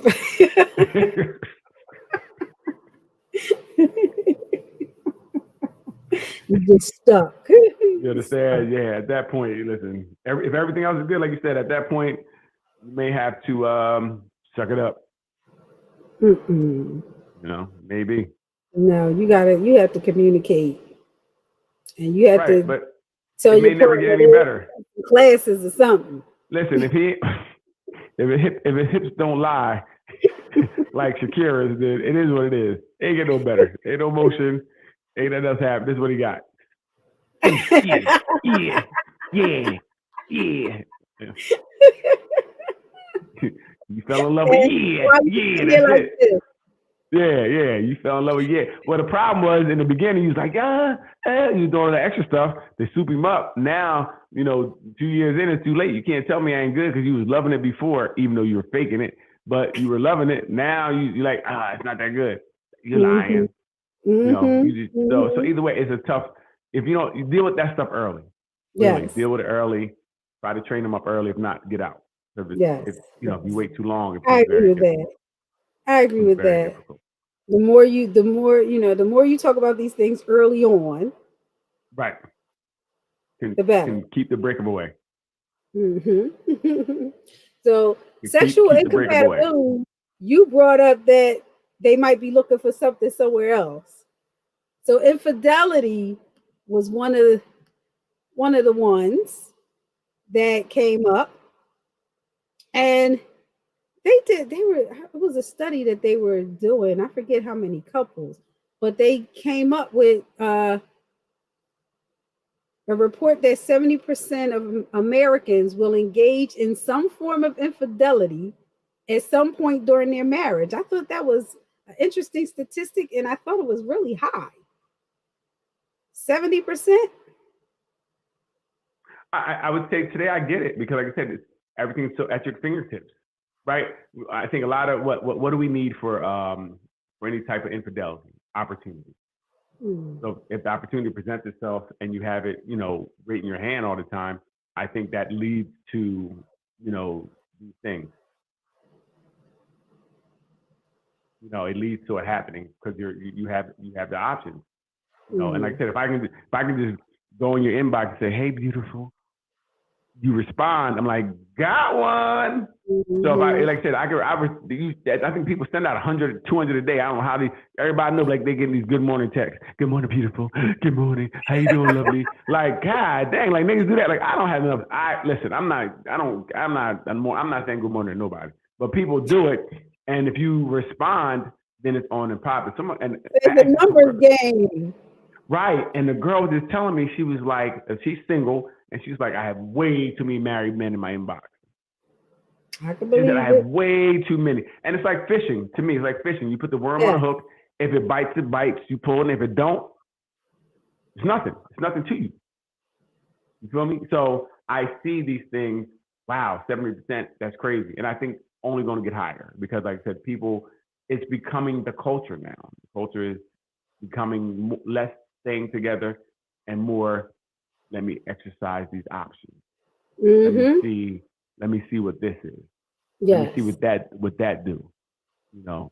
get stuck. You understand? Yeah, at that point, listen, if everything else is good, like you said, at that point, you may have to suck it up. Maybe. No, you have to communicate. And you have to. But it may never get any better. Classes or something. Listen, if his hips don't lie, like Shakira's did, it is what it is. It ain't get no better. Ain't no motion. Ain't nothing else happen. This is what he got. Yeah. You fell in love with that's it. Yeah, you fell in love with Well, the problem was in the beginning, he was like, he was doing the extra stuff. They soup him up. Now, 2 years in, it's too late. You can't tell me I ain't good because you was loving it before, even though you were faking it. But you were loving it. Now you're like, it's not that good. You're lying. So either way, it's a tough. If you don't, you deal with that stuff early. Really, deal with it early. Try to train them up early. If not, get out. If you wait too long. I agree with that. I agree with that. Difficult. The more you talk about these things early on, right, the better. Can keep the breakup away. So Sexual keep the breakup away. incompatibility, you brought up that they might be looking for something somewhere else. So infidelity was one of the ones that came up, and it was a study that they were doing. I forget how many couples, but they came up with a report that 70% of Americans will engage in some form of infidelity at some point during their marriage. I thought that was an interesting statistic, and I thought it was really high. 70%. I would say today I get it, because like I said, everything's so at your fingertips, right? I think a lot of what do we need for any type of infidelity? Opportunity. So if the opportunity presents itself and you have it, right in your hand all the time, I think that leads to, these things. It leads to it happening because you have the options. And like I said, if I can just go in your inbox and say, "Hey, beautiful," you respond, I'm like, "Got one." So if like I said, I think people send out 100, 200 a day. I don't know how everybody knows, like they get these good morning texts. "Good morning, beautiful. Good morning. How you doing, lovely?" Like, God dang, like niggas do that. Like, I don't have enough. I'm not saying good morning to nobody, but people do it. And if you respond, then it's on and popping. It's a numbers game. Right. And the girl was just telling me, she was like, she's single, and she's like, "I have way too many married men in my inbox." I can believe I have way too many. And it's like fishing. To me, it's like fishing. You put the worm on a hook. If it bites, it bites. You pull it. And if it don't, it's nothing. It's nothing to you. You feel me? So I see these things. Wow, 70%. That's crazy. And I think only going to get higher because, like I said, it's becoming the culture now. The culture is becoming less staying together and more, let me exercise these options. Let me see what this is. Yes. Let me see what that do.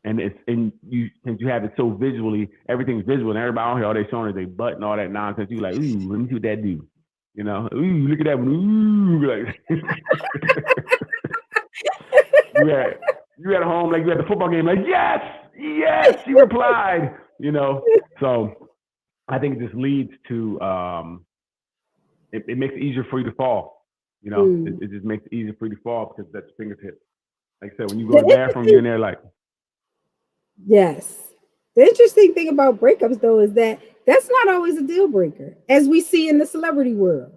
And since you have it so visually, everything's visual, and everybody on here, all they showing is their butt and all that nonsense. You like, "Ooh, let me see what that do." "Ooh, look at that one." Ooh, like you at home, like you at the football game, like, yes, she replied. So I think it just leads to it makes it easier for you to fall. It just makes it easier for you to fall because that's fingertips. Like I said, when you go to the bathroom, you're in there like. Yes. The interesting thing about breakups, though, is that that's not always a deal breaker, as we see in the celebrity world.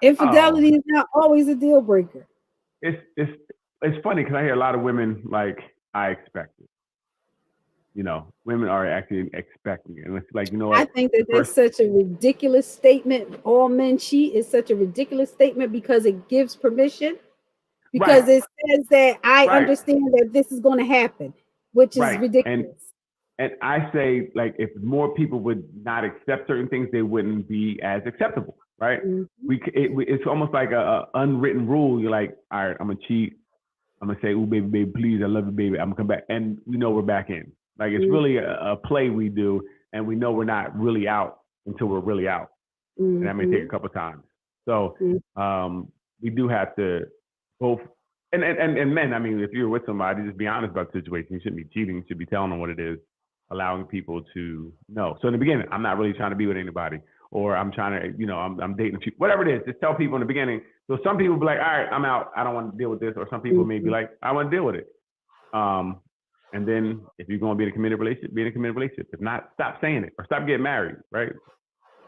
Infidelity is not always a deal breaker. It's funny because I hear a lot of women like, "I expect it." Women are actually expecting it, and it's like, what? I think that's such a ridiculous statement. All men cheat is such a ridiculous statement because it gives permission. Because it says that I understand that this is going to happen, which is ridiculous. And I say, like, if more people would not accept certain things, they wouldn't be as acceptable, right? It's almost like a unwritten rule. You're like, "All right, I'm gonna cheat. I'm gonna say, 'Ooh, baby, please, I love you, baby. I'm gonna come back,' and we're back in. Like, it's really a play we do, and we know we're not really out until we're really out, and that may take a couple of times. So we do have to both. And men, I mean, if you're with somebody, just be honest about the situation. You shouldn't be cheating. You should be telling them what it is, allowing people to know. So in the beginning, I'm not really trying to be with anybody, or I'm trying to, I'm dating, whatever it is. Just tell people in the beginning. So some people be like, "All right, I'm out. I don't want to deal with this." Or some people may be like, "I want to deal with it." And then if you're going to be in a committed relationship, be in a committed relationship. If not, stop saying it or stop getting married, right?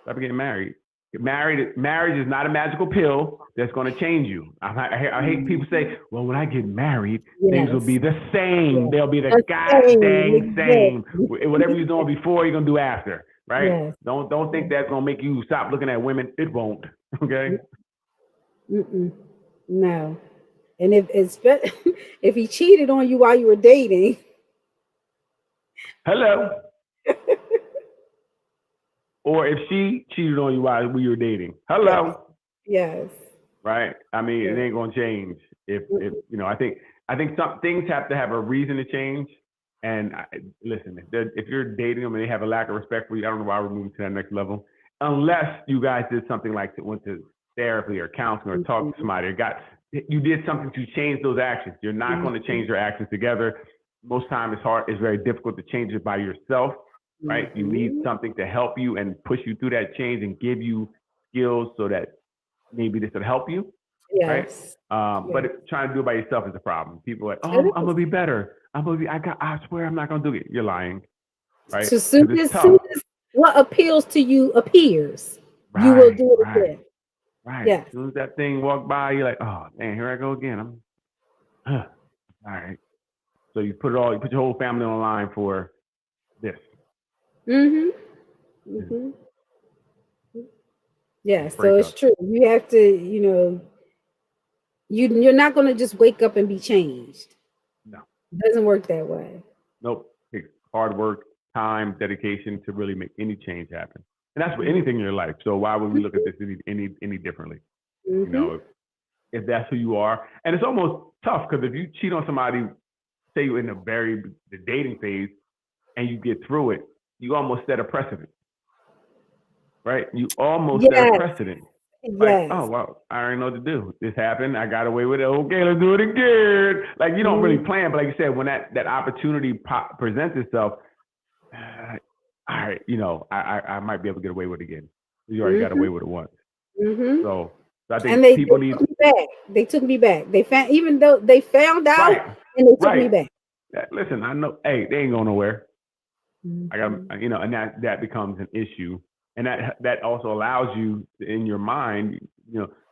Stop getting married. Marriage is not a magical pill that's going to change you. I hate people say, "Well, when I get married, things will be the same." They'll be the goddamn same. Whatever you're doing before, you're going to do after, right? Don't think that's going to make you stop looking at women. It won't, okay? No. And if he cheated on you while you were dating. Hello. Or if she cheated on you while we were dating. Hello. Yes. Right. I mean, it ain't gonna change. If I think some things have to have a reason to change. And listen, if you're dating them and they have a lack of respect for you, I don't know why we're moving to that next level. Unless you guys did something like went to therapy or counseling or talked to somebody or got you did something to change those actions. You're not going to change your actions together. Most time it's very difficult to change it by yourself, right? You need something to help you and push you through that change and give you skills so that maybe this will help you, right? Yes. But trying to do it by yourself is a problem. People are like, oh, I'm gonna be better. I swear I'm not gonna do it. You're lying, right? So soon as what appeals to you appears, you will do it again. Right. Yes. As soon as that thing walked by, you're like, oh man, here I go again. All right. So you put your whole family on the line for this. Yeah, so it's true. You have to, you're not going to just wake up and be changed. No. It doesn't work that way. Nope. It's hard work, time, dedication to really make any change happen. And that's for anything in your life. So why would we look at this any differently? If that's who you are. And it's almost tough because if you cheat on somebody, say you're in the dating phase and you get through it, you almost set a precedent. Right? You almost set a precedent. Like, oh, well, I already know what to do. This happened. I got away with it. Okay, let's do it again. Like, you don't really plan, but like you said, when that opportunity presents itself, all right, I might be able to get away with it again. You already got away with it once. So I think people need. They took me back. They found, even though they found out, and they took me back. Listen, I know. Hey, they ain't going nowhere. I got, and that becomes an issue. And that also allows you in your mind,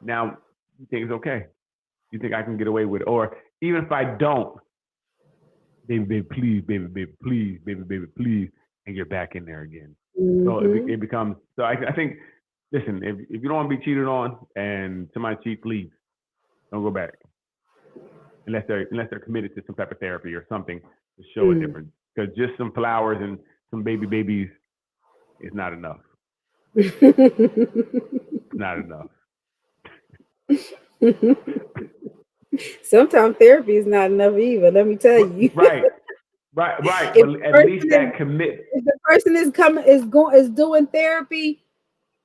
now you think it's okay. You think I can get away with it. Or even if I don't, baby, please, baby, please, baby, please, and you're back in there again. So it becomes, so I think, listen, if you don't want to be cheated on and somebody cheats, leave. Don't go back. Unless they're committed to some type of therapy or something to show a difference. Because just some flowers and some babies is not enough. Not enough. Sometimes therapy is not enough either. Let me tell you. Right. But at least that commit. If the person is doing therapy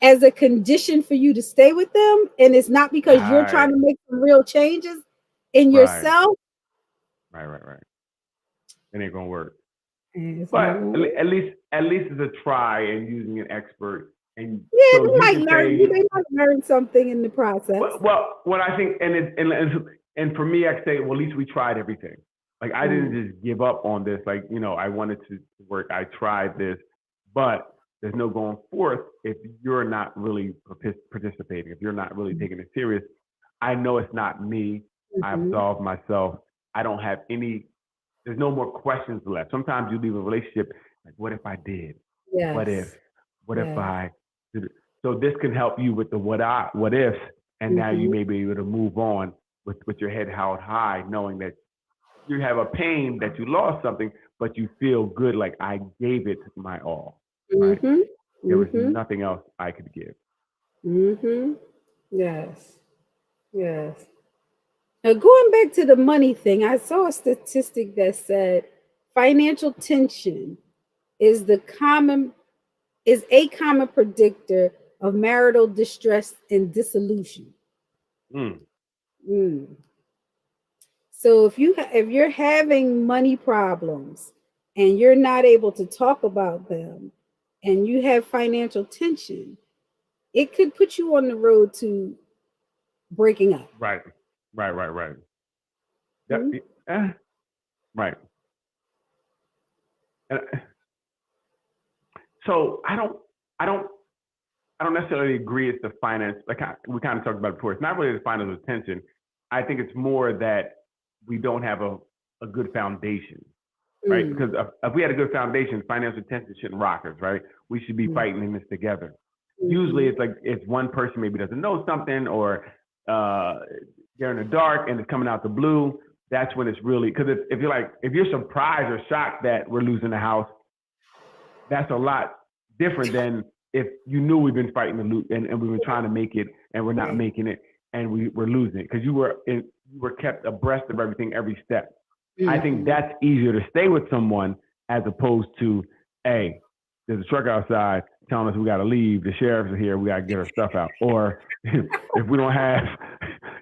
as a condition for you to stay with them, and it's not because you're trying to make some real changes in yourself. Right. It ain't gonna work. But at least it's a try and using an expert. And yeah, so they might learn something in the process. Well, what I think, and for me, I say, well, at least we tried everything. Like I didn't just give up on this. Like, I wanted to work. I tried this, but there's no going forth if you're not really participating. If you're not really taking it serious. I know it's not me. I've solved myself. I don't have there's no more questions left. Sometimes you leave a relationship like, what if I did? Yes. What if I did it? So this can help you with the what ifs, and now you may be able to move on with your head held high, knowing that you have a pain that you lost something, but you feel good, like I gave it my all. Right? There was nothing else I could give. Yes. Now, going back to the money thing, I saw a statistic that said financial tension is a common predictor of marital distress and dissolution. So if you're having money problems and you're not able to talk about them and you have financial tension, it could put you on the road to breaking up. Right. Right. So I don't necessarily agree it's the finance. Like we kind of talked about before. It's not really the financial tension. I think it's more that we don't have a good foundation, right? Because if we had a good foundation, financial tension shouldn't rock us, right? We should be fighting in this together. Usually it's like if one person maybe doesn't know something or they're in the dark and it's coming out the blue, that's when it's really, because if you're surprised or shocked that we're losing the house, that's a lot different than if you knew we've been fighting and we've been trying to make it and we're not making it and we're losing it because you were kept abreast of everything every step. I think that's easier to stay with someone as opposed to, hey, there's a truck outside telling us we got to leave. The sheriffs are here. We got to get our stuff out. Or if we don't have,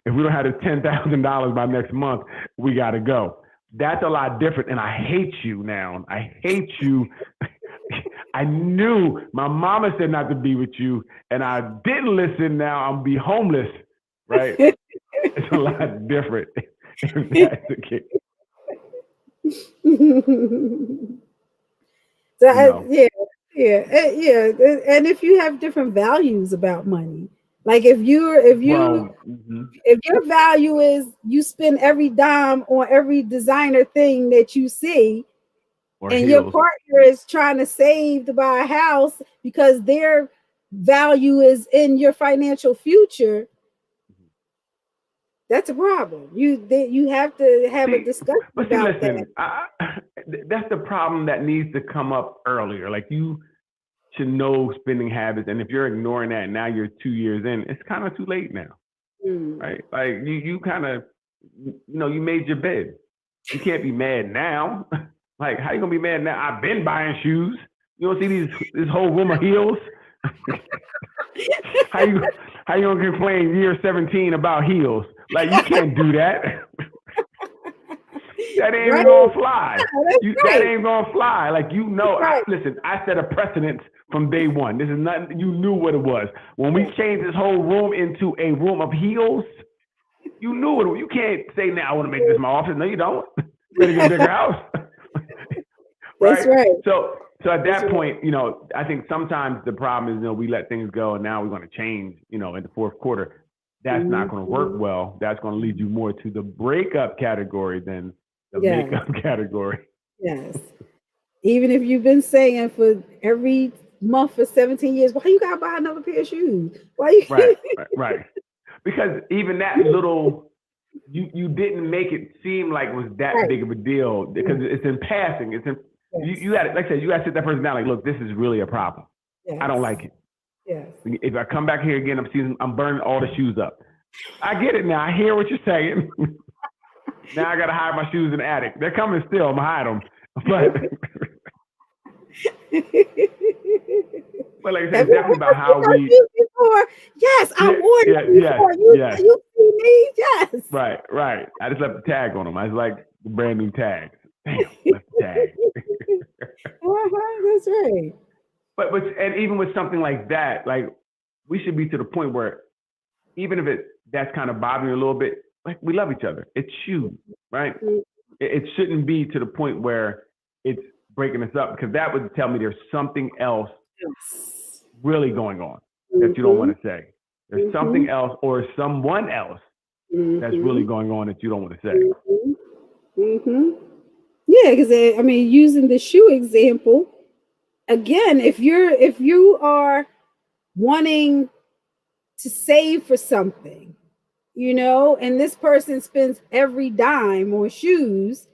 if we don't have the $10,000 by next month, we got to go. That's a lot different. And I hate you now. I hate you. I knew my mama said not to be with you, and I didn't listen. Now I'm be homeless, right? It's a lot different if that's the case. So and if you have different values about money, like if your value is you spend every dime on every designer thing that you see, or and heels. Your partner is trying to save to buy a house because their value is in your financial future, that's a problem. You have to have a discussion about that. That's the problem that needs to come up earlier. Like, you should know spending habits, and if you're ignoring that, now you're 2 years in, it's kind of too late now, right? Like, you kind of, you made your bed. You can't be mad now. Like, how you gonna be mad now? I've been buying shoes. You don't see this whole room of heels. How you gonna complain year 17 about heels? Like, you can't do that. That ain't even gonna fly. That ain't gonna fly. Like, listen, I set a precedent from day one. This is nothing. You knew what it was. When we changed this whole room into a room of heels, you knew it. You can't say, now I want to make this my office. No, you don't. You better get a bigger house. Right? That's right. So at that point, I think sometimes the problem is, we let things go, and now we're going to change, in the fourth quarter. That's not going to work well. That's going to lead you more to the breakup category than the makeup category. Yes. Even if you've been saying for every month for 17 years, why you got to buy another pair of shoes? Why you? Right. Because even that little, you didn't make it seem like it was that big of a deal, because it's in passing. It's in. You got to, like I said, you got to sit that person down. Like, look, this is really a problem. Yes. I don't like it. Yes. If I come back here again, I'm burning all the shoes up. I get it now. I hear what you're saying. Now I got to hide my shoes in the attic. They're coming still. I'm going to hide them. But like I said, it's definitely about how we. Yes, I wore them before. You see me? Yes. Right. I just left the tag on them. I was like the brand new tag. Damn, left the tag. That's right. But and even with something like that, like, we should be to the point where, even if that's kind of bothering you a little bit, like, we love each other. It's shoes, right? It shouldn't be to the point where it's breaking us up, because that would tell me there's something else really going on that you don't want to say. There's something else or someone else that's really going on that you don't want to say. Yeah, because using the shoe example again, if you are wanting to save for something, and this person spends every dime on shoes,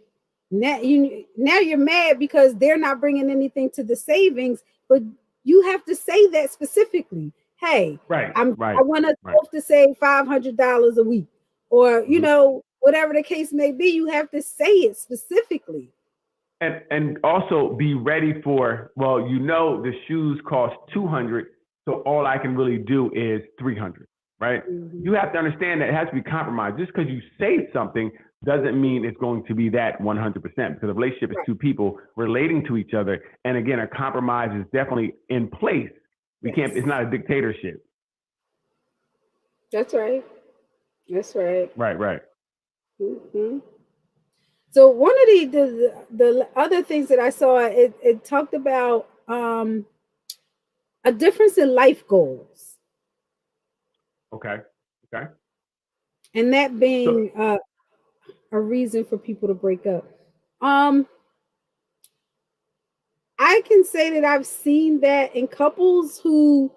now you're mad because they're not bringing anything to the savings, but you have to say that specifically. Hey, I want us both to save $500 a week, or whatever the case may be. You have to say it specifically. And also be ready for, the shoes cost $200, so all I can really do is $300, right? You have to understand that it has to be compromised. Just because you say something doesn't mean it's going to be that 100%, because a relationship is two people relating to each other. And again, a compromise is definitely in place. We can't. It's not a dictatorship. That's right. Right. So one of the other things that I saw, it talked about a difference in life goals. Okay. And that being a reason for people to break up. I can say that I've seen that in couples who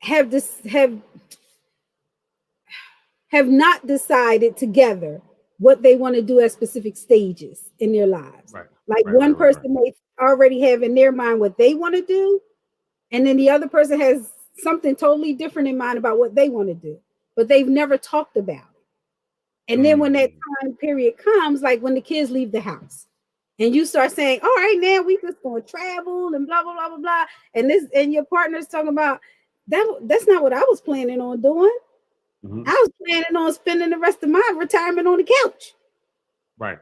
have not decided together what they want to do at specific stages in their lives. One person may already have in their mind what they want to do, and then the other person has something totally different in mind about what they want to do, but they've never talked about it. And then when that time period comes, like when the kids leave the house, and you start saying, all right, now we just going to travel and blah, blah, blah, blah, blah. And your partner's talking about, that's not what I was planning on doing. Mhm. I was planning on spending the rest of my retirement on the couch. Right.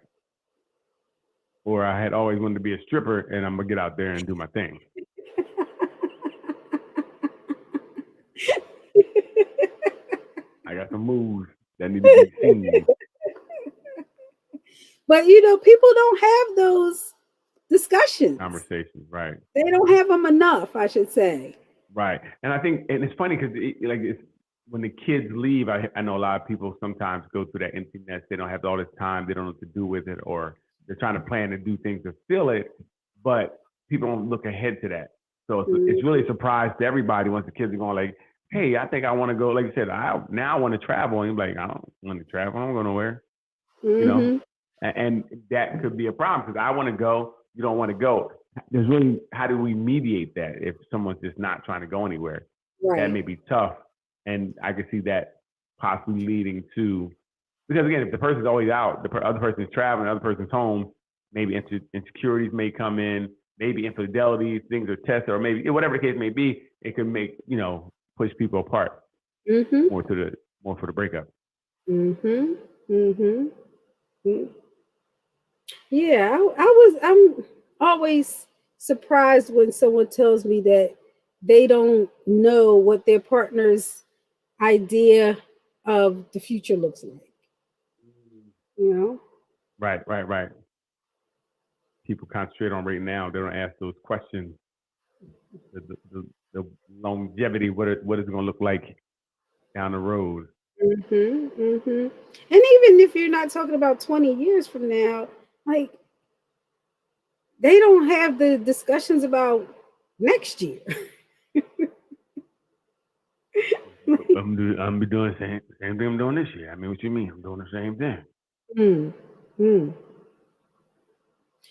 Or I had always wanted to be a stripper, and I'm gonna get out there and do my thing. I got some moves that need to be seen. But you know, people don't have those discussions. Conversations, right? They don't have them enough, I should say. Right. And I think, and it's funny because like it's when the kids leave, I know a lot of people sometimes go through that empty nest. They don't have all this time. They don't know what to do with it, or they're trying to plan and do things to fill it, but people don't look ahead to that. So it's really a surprise to everybody once the kids are going like, hey, I think I want to go. Like you said, I want to travel. And you're like, I don't want to travel. I don't go nowhere. You know, and that could be a problem because I want to go. You don't want to go. There's really, how do we mediate that if someone's just not trying to go anywhere? Right. That may be tough. And I can see that possibly leading to, because again, if the person's always out, the other person's traveling, the other person's home, maybe insecurities may come in, maybe infidelity, things are tested, or maybe whatever the case may be, it can make, push people apart more for the breakup. Yeah, I'm always surprised when someone tells me that they don't know what their partner's idea of the future looks like. You know? Right. People concentrate on right now. They don't ask those questions. The longevity, what is it going to look like down the road? And even if you're not talking about 20 years from now, like they don't have the discussions about next year. I'm be doing the same thing I'm doing this year. I mean, what you mean? I'm doing the same thing.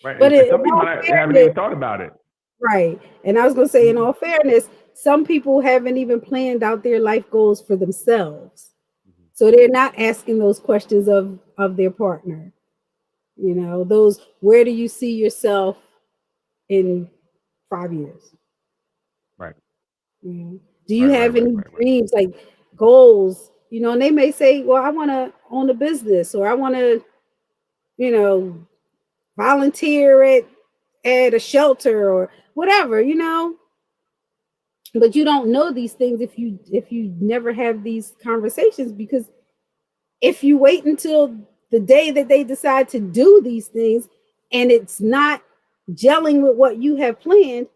Right. But some people haven't even thought about it. Right. And I was going to say, in all fairness, some people haven't even planned out their life goals for themselves. So they're not asking those questions of their partner. You know, those, where do you see yourself in 5 years? Right. Do you have any dreams, like goals? You know, and they may say, well, I want to own a business, or I want to, volunteer at a shelter or whatever, but you don't know these things if you never have these conversations, because if you wait until the day that they decide to do these things and it's not gelling with what you have planned,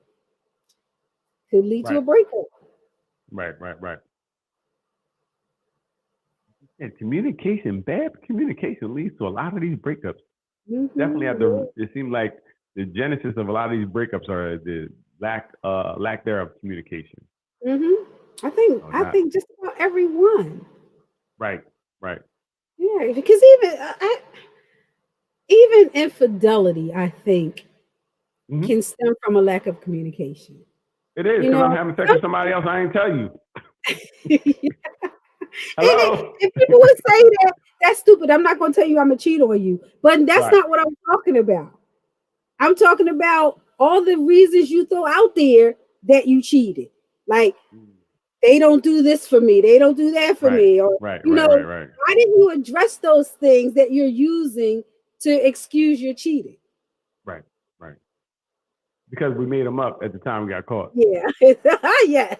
could lead to a breakup. Right. And bad communication leads to a lot of these breakups. Definitely it seems like the genesis of a lot of these breakups are the lack thereof communication. I think just about everyone. Right. Yeah, because even infidelity, I think, can stem from a lack of communication. It is, because I'm having sex with somebody else, I ain't tell you. Hello? And people would say that's stupid. I'm not going to tell you I'm going to cheat on you. But that's not what I'm talking about. I'm talking about all the reasons you throw out there that you cheated. Like, they don't do this for me. They don't do that for me. Or, why didn't you address those things that you're using to excuse your cheating? Right. Because we made them up at the time we got caught. Yeah. Yes.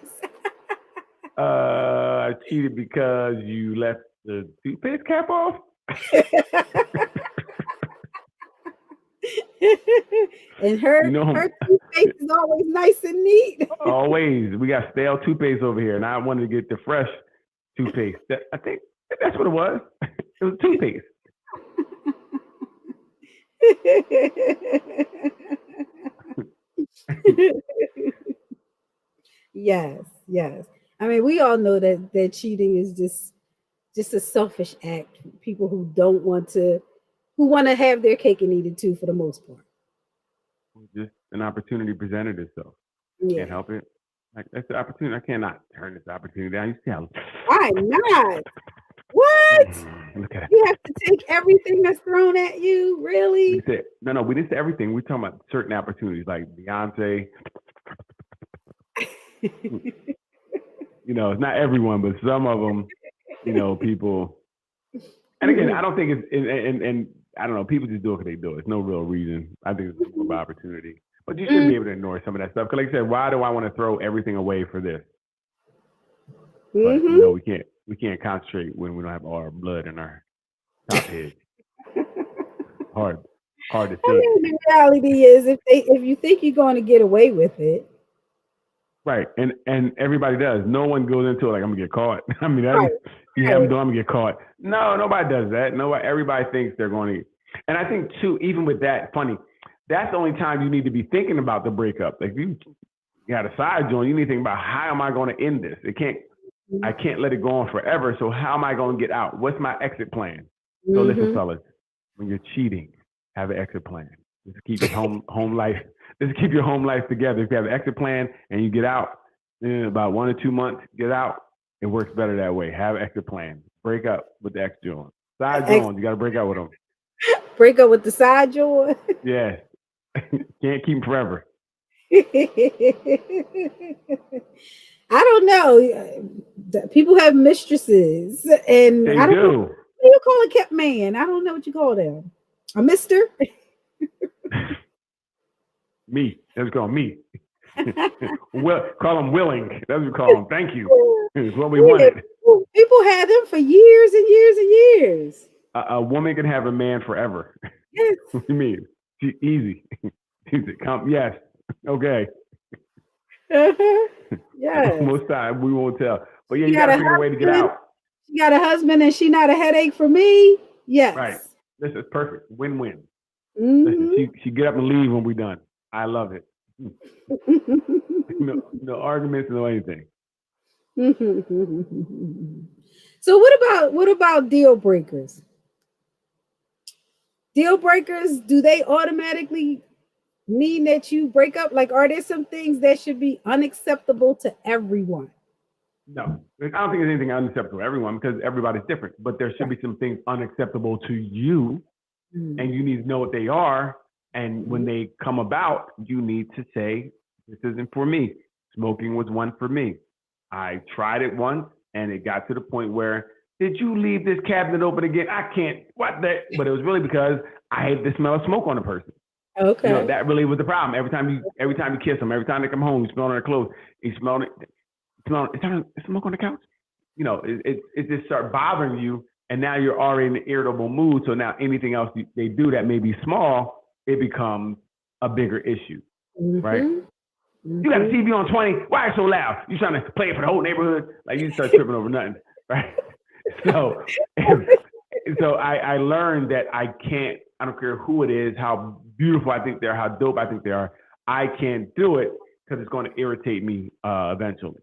I cheated because you left the toothpaste cap off. And her toothpaste is always nice and neat. Always. We got stale toothpaste over here, and I wanted to get the fresh toothpaste. I think that's what it was. It was toothpaste. Yes. I mean, we all know that cheating is just a selfish act. People who want to have their cake and eat it too, for the most part. Just an opportunity presented itself. Can't help it. Like, that's the opportunity. I cannot turn this opportunity down. You see how? Why not? What? Look at it. You have to take everything that's thrown at you, really? No, we didn't say everything. We're talking about certain opportunities, like Beyonce. It's not everyone, but some of them. People. And again, I don't think it's and I don't know. People just do it because they do it. It's no real reason. I think it's more of opportunity. But you shouldn't be able to ignore some of that stuff. Because, like I said, why do I want to throw everything away for this? But we can't concentrate when we don't have all our blood in our top head. Hard to think. The reality is, if you think you're going to get away with it, right? And everybody does. No one goes into it like I'm gonna get caught. I mean, I'm gonna get caught. No, nobody does that. Everybody thinks they're going to. And I think too, even with that, funny, that's the only time you need to be thinking about the breakup. Like you got a side joint, you need to think about how am I going to end this? I can't let it go on forever. So how am I going to get out? What's my exit plan? So listen, fellas, when you're cheating, have an exit plan. Just keep your home life. Just keep your home life together. If you have an exit plan and you get out in about 1 or 2 months, get out. It works better that way. Have an exit plan. Break up with the ex joint. Side joint, you got to break up with them. Break up with the side joint. Yeah, can't keep them forever. I don't know. People have mistresses, and they I don't do. know. What do you call a kept man? I don't know what you call them. A mister? Me. Let's call me. Call them willing. That's what we call them. Thank you. It's what we wanted. People had them for years and years and years. A woman can have a man forever. Yes. What do you mean? Easy. Yes. Okay. Yeah. Most time we won't tell. But yeah, you gotta figure a way to get out. She got a husband and she not a headache for me. Yes. Right. This is perfect. Win-win. Listen, she get up and leave when we're done. I love it. No arguments, no anything. So what about deal breakers? Deal breakers, do they automatically mean that you break up? Like, are there some things that should be unacceptable to everyone? No, I don't think there's anything unacceptable to everyone because everybody's different. But there should be some things unacceptable to you, and you need to know what they are. And when they come about, you need to say, "This isn't for me." Smoking was one for me. I tried it once, and it got to the point where, did you leave this cabinet open again? I can't. What the? But it was really because I hate the smell of smoke on a person. Okay. That really was the problem. Every time you kiss them, every time they come home, you smell on their clothes. You smell it. It's smoke on the couch. It just start bothering you, and now you're already in an irritable mood. So now anything else they do that may be small, it becomes a bigger issue, right? You got the TV on 20. Why is it so loud? You trying to play it for the whole neighborhood? Like you start tripping over nothing, right? So I learned that I can't. I don't care who it is, how beautiful I think they are, how dope I think they are. I can't do it because it's going to irritate me eventually.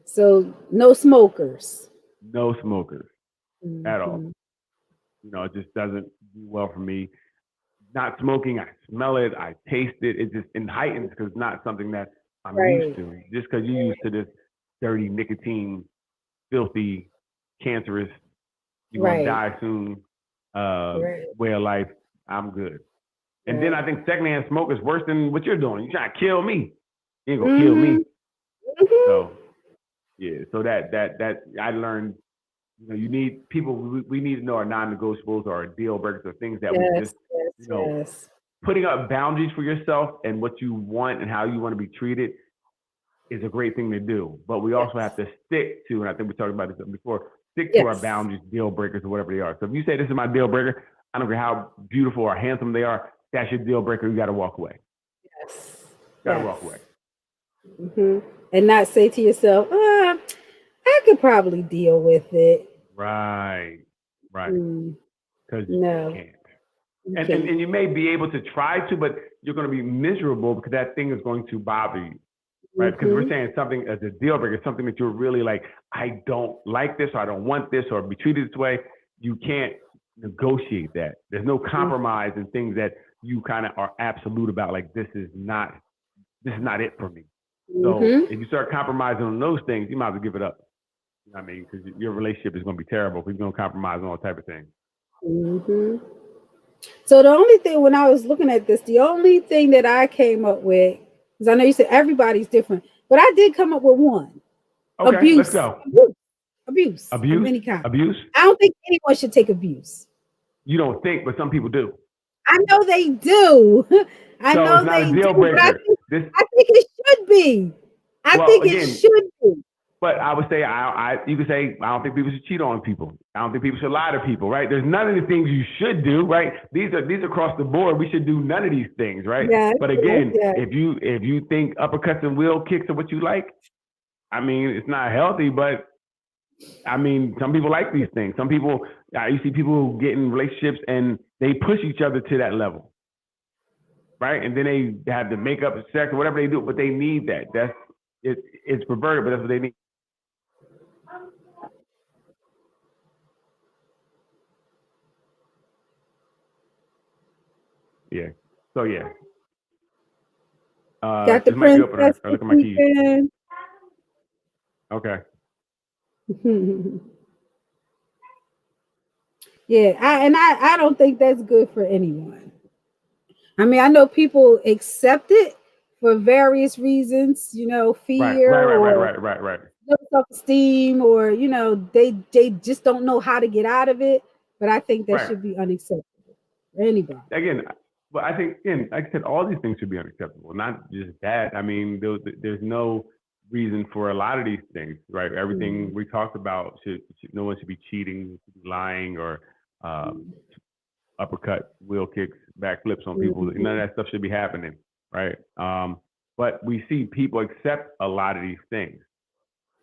So no smokers. No smokers at all. It just doesn't do well for me. Not smoking, I smell it, I taste it. It just heightens because it's not something that I'm used to. Just because you're used to this dirty, nicotine, filthy, cancerous, you're going to die soon way of life, I'm good. And then I think secondhand smoke is worse than what you're doing. You're trying to kill me. You ain't going to kill me. So, yeah, so that I learned, you need people, we need to know our non-negotiables or our deal breakers or things that we just, putting up boundaries for yourself and what you want and how you want to be treated is a great thing to do. But we also have to stick to, and I think we talked about this before, stick to our boundaries, deal breakers, or whatever they are. So if you say this is my deal breaker, I don't care how beautiful or handsome they are, that's your deal breaker. You got to walk away. Got to walk away. And not say to yourself, I could probably deal with it. Right. Because you can't. And you may be able to try to, but you're going to be miserable because that thing is going to bother you. Right? Because we're saying something as a deal breaker, something that you're really like, I don't like this, or I don't want this, or be treated this way. You can't negotiate that. There's no compromise in things that you kind of are absolute about. Like, this is not it for me. So if you start compromising on those things, you might as well give it up. You know what I mean? Because your relationship is going to be terrible if you're going to compromise on all type of things. So the only thing, when I was looking at this, the only thing that I came up with, because I know you said everybody's different, but I did come up with one. Okay, abuse. let's go. Abuse of Abuse? any kind. Abuse? I don't think anyone should take abuse. You don't think, but some people do. I know they do. I So know it's not they a deal do, but breaker. I think it should be. I Well, think it again, should be. but I would say you could say I don't think people should cheat on people. I don't think people should lie to people, right? There's none of the things you should do, right? These are across the board. We should do none of these things, right? Yes, But again, yes. if you think uppercuts and wheel kicks are what you like, I mean, it's not healthy, but I mean, some people like these things. Some people, you see people who get in relationships and they push each other to that level, right? And then they have to make up sex or whatever they do, but they need that. It's perverted, but that's what they need. Yeah. So yeah. Got the Is my opener? princess Or look at my keys. speaking. Okay. Yeah, I don't think that's good for anyone. I mean, I know people accept it for various reasons, fear Right. low self-esteem, or they just don't know how to get out of it. But I think that Right. should be unacceptable for anybody. Again, but I think, again, like I said, all these things should be unacceptable, not just that. I mean, there's no reason for a lot of these things, right? Everything we talked about no one should be cheating, should be lying, or uppercut, wheel kicks, backflips on people. None of that stuff should be happening, right? But we see people accept a lot of these things.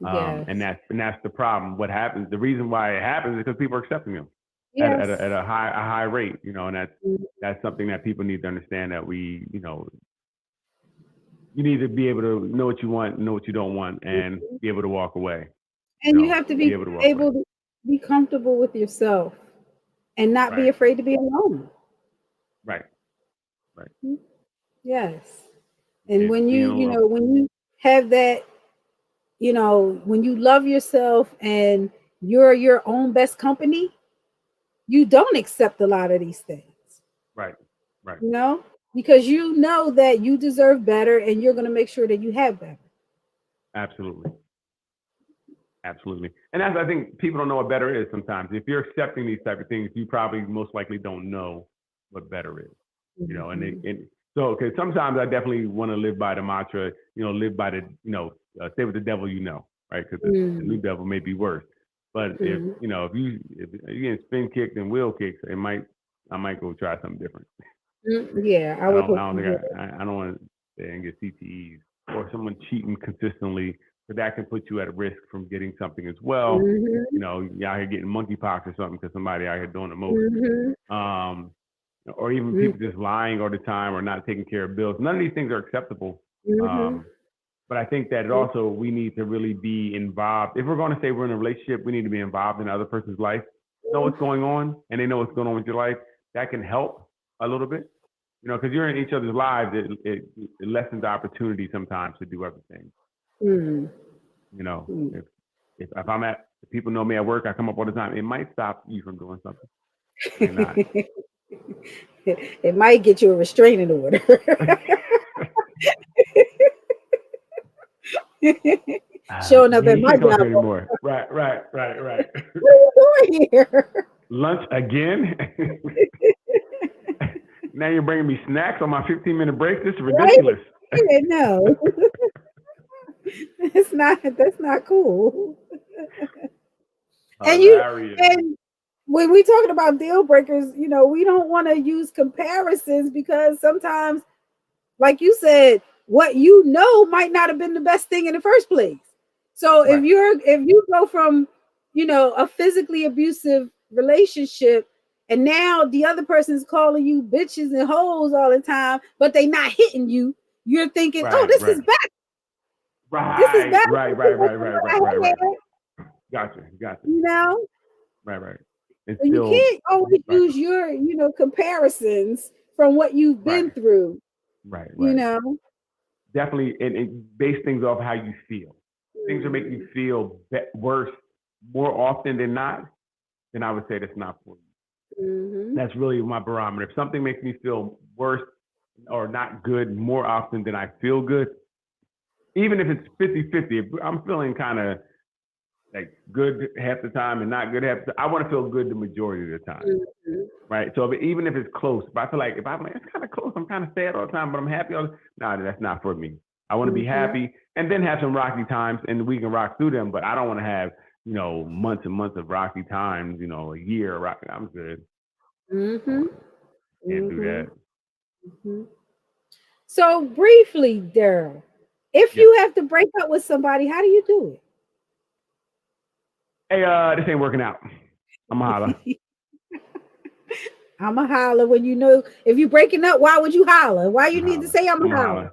Yes. And that's the problem. What happens? The reason why it happens is because people are accepting them Yes. at a high rate, and that's something that people need to understand, that you need to be able to know what you want, know what you don't want, and be able to walk away. And you have to be able to be comfortable with yourself and not be Right. afraid to be alone. Right. Yes. And Yeah, when being you alone. when you have that, when you love yourself and you're your own best company, you don't accept a lot of these things, Right. because you know that you deserve better and you're going to make sure that you have better. Absolutely. And I think people don't know what better is sometimes. If you're accepting these type of things, you probably most likely don't know what better is. And so, okay, sometimes I definitely want to live by the mantra, live by the, stay with the devil, right? Because the new devil may be worse. But if you're getting spin kicked and wheel kicks, I might go try something different. Yeah, I don't want to stay and get CTEs, or someone cheating consistently, because that can put you at risk from getting something as well. You're out here getting monkeypox or something because somebody out here doing the most. Or even people just lying all the time or not taking care of bills. None of these things are acceptable. But I think that also we need to really be involved. If we're going to say we're in a relationship, we need to be involved in the other person's life, know what's going on, and they know what's going on with your life. That can help a little bit, because you're in each other's lives. It lessens the opportunity sometimes to do other things. If people know me at work, I come up all the time. It might stop you from doing something. It might not. It might get you a restraining order. Showing up at my job anymore. Right. What are you doing here? Lunch again? Now you're bringing me snacks on my 15-minute break? This is ridiculous. Right? No. That's not cool. And when we talking about deal breakers, we don't want to use comparisons, because sometimes, like you said, what might not have been the best thing in the first place. So if you go from, a physically abusive relationship, and now the other person's calling you bitches and hoes all the time, but they not hitting you, you're thinking, this is bad. This is bad. Right. Gotcha. Right. So you can't always use your, comparisons from what you've been through. Right. Definitely, and base things off how you feel. Things are making you feel worse more often than not, then I would say that's not for you. That's really my barometer. If something makes me feel worse or not good more often than I feel good, even if it's 50-50, if I'm feeling kind of like good half the time and not good half the time. I want to feel good the majority of the time. Mm-hmm. Right. So even if it's close, but I feel like if I'm like, it's kind of close, I'm kind of sad all the time, but I'm happy all the No, that's not for me. I want to be happy and then have some rocky times and we can rock through them, but I don't want to have, months and months of rocky times, a year rocky. I'm good. Mm-hmm. Can't do that. Mm-hmm. So briefly, Daryl, if you have to break up with somebody, how do you do it? Hey, this ain't working out. I'm a holler. I'm a holler when if you're breaking up, why would you holler? Why you need to say I'm a holler?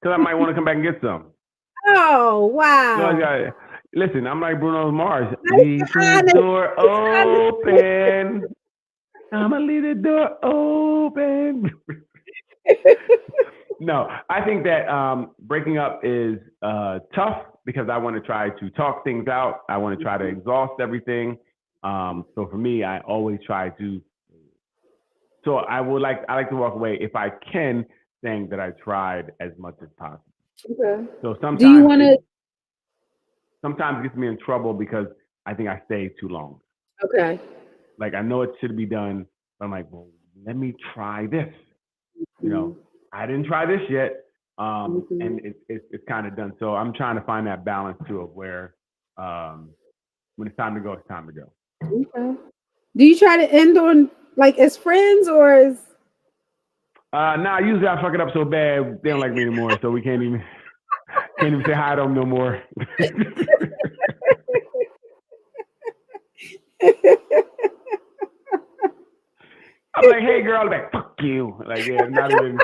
Because I might want to come back and get some. Oh, wow. Listen, I'm like Bruno Mars. Leave the door open. I'm going to leave the door open. No, I think that breaking up is tough because I want to try to talk things out. I want to try to exhaust everything. So for me, I always try to. So I like to walk away if I can, saying that I tried as much as possible. Okay. So sometimes do you want to? Sometimes it gets me in trouble because I think I stay too long. Okay. Like I know it should be done, but I'm like, well, let me try this. I didn't try this yet, and it's kind of done. So I'm trying to find that balance too of where when it's time to go, it's time to go. Okay. Do you try to end on as friends or as? Nah, usually I fuck it up so bad they don't like me anymore, so we can't even say hi to them no more. I'm like, hey girl, I'm like, fuck you. Like, yeah, not even.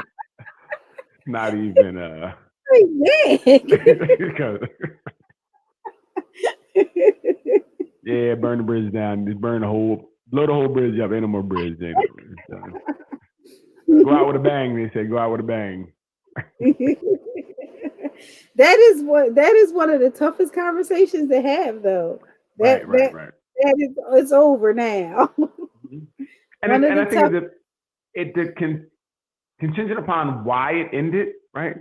Yeah, burn the bridge down. Just blow the whole bridge up. Ain't no more bridge. Go out with a bang. They say, go out with a bang. That is one of the toughest conversations to have, though. Right. It's over now. And I think it contingent upon why it ended, right?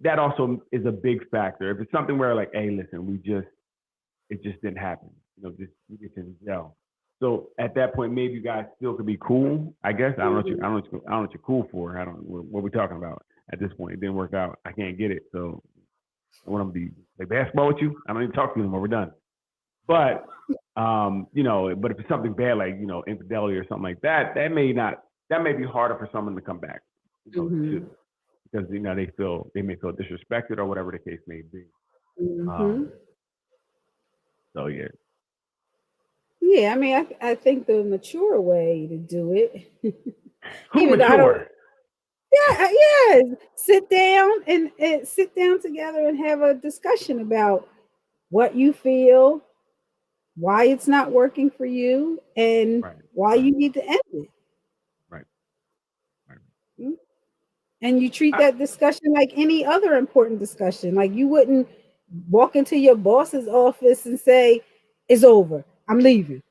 That also is a big factor. If it's something where like, hey, listen, it just didn't happen. You get to gel. So at that point, maybe you guys still could be cool. I guess I don't know what you're cool for. I don't know what we're talking about at this point. It didn't work out. I can't get it. So I want to play basketball with you. I don't even talk to you anymore. We're done. But but if it's something bad like infidelity or something like that, that may be harder for someone to come back. Too, because they may feel disrespected or whatever the case may be. So yeah. Yeah, I mean, I think the mature way to do it. Who mature? Yeah. Sit down together and have a discussion about what you feel, why it's not working for you, and why you need to end it. Right. And you treat that discussion like any other important discussion. Like you wouldn't walk into your boss's office and say, "It's over. I'm leaving."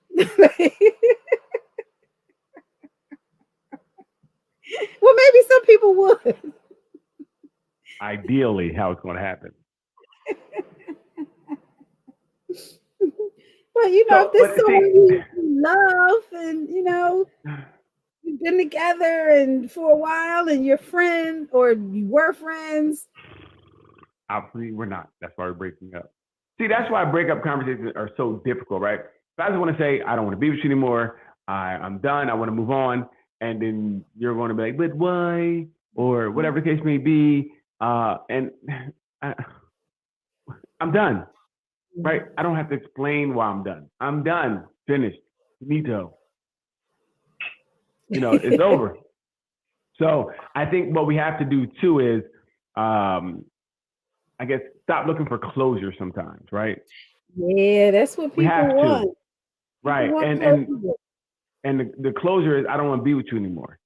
Well, maybe some people would. Ideally, how it's going to happen. Well, if this is someone you love and, you've been together and for a while and you're friends or you were friends. Obviously, we're not. That's why we're breaking up. See, that's why breakup conversations are so difficult, right? If I just want to say, I don't want to be with you anymore. I'm done. I want to move on. And then you're going to be like, but why? Or whatever the case may be. And I'm done, right? I don't have to explain why I'm done. I'm done. Finished. Finito. It's over. So I think what we have to do too is, I guess, stop looking for closure sometimes, right? Yeah, that's what people want. Right. And the closure is, I don't want to be with you anymore.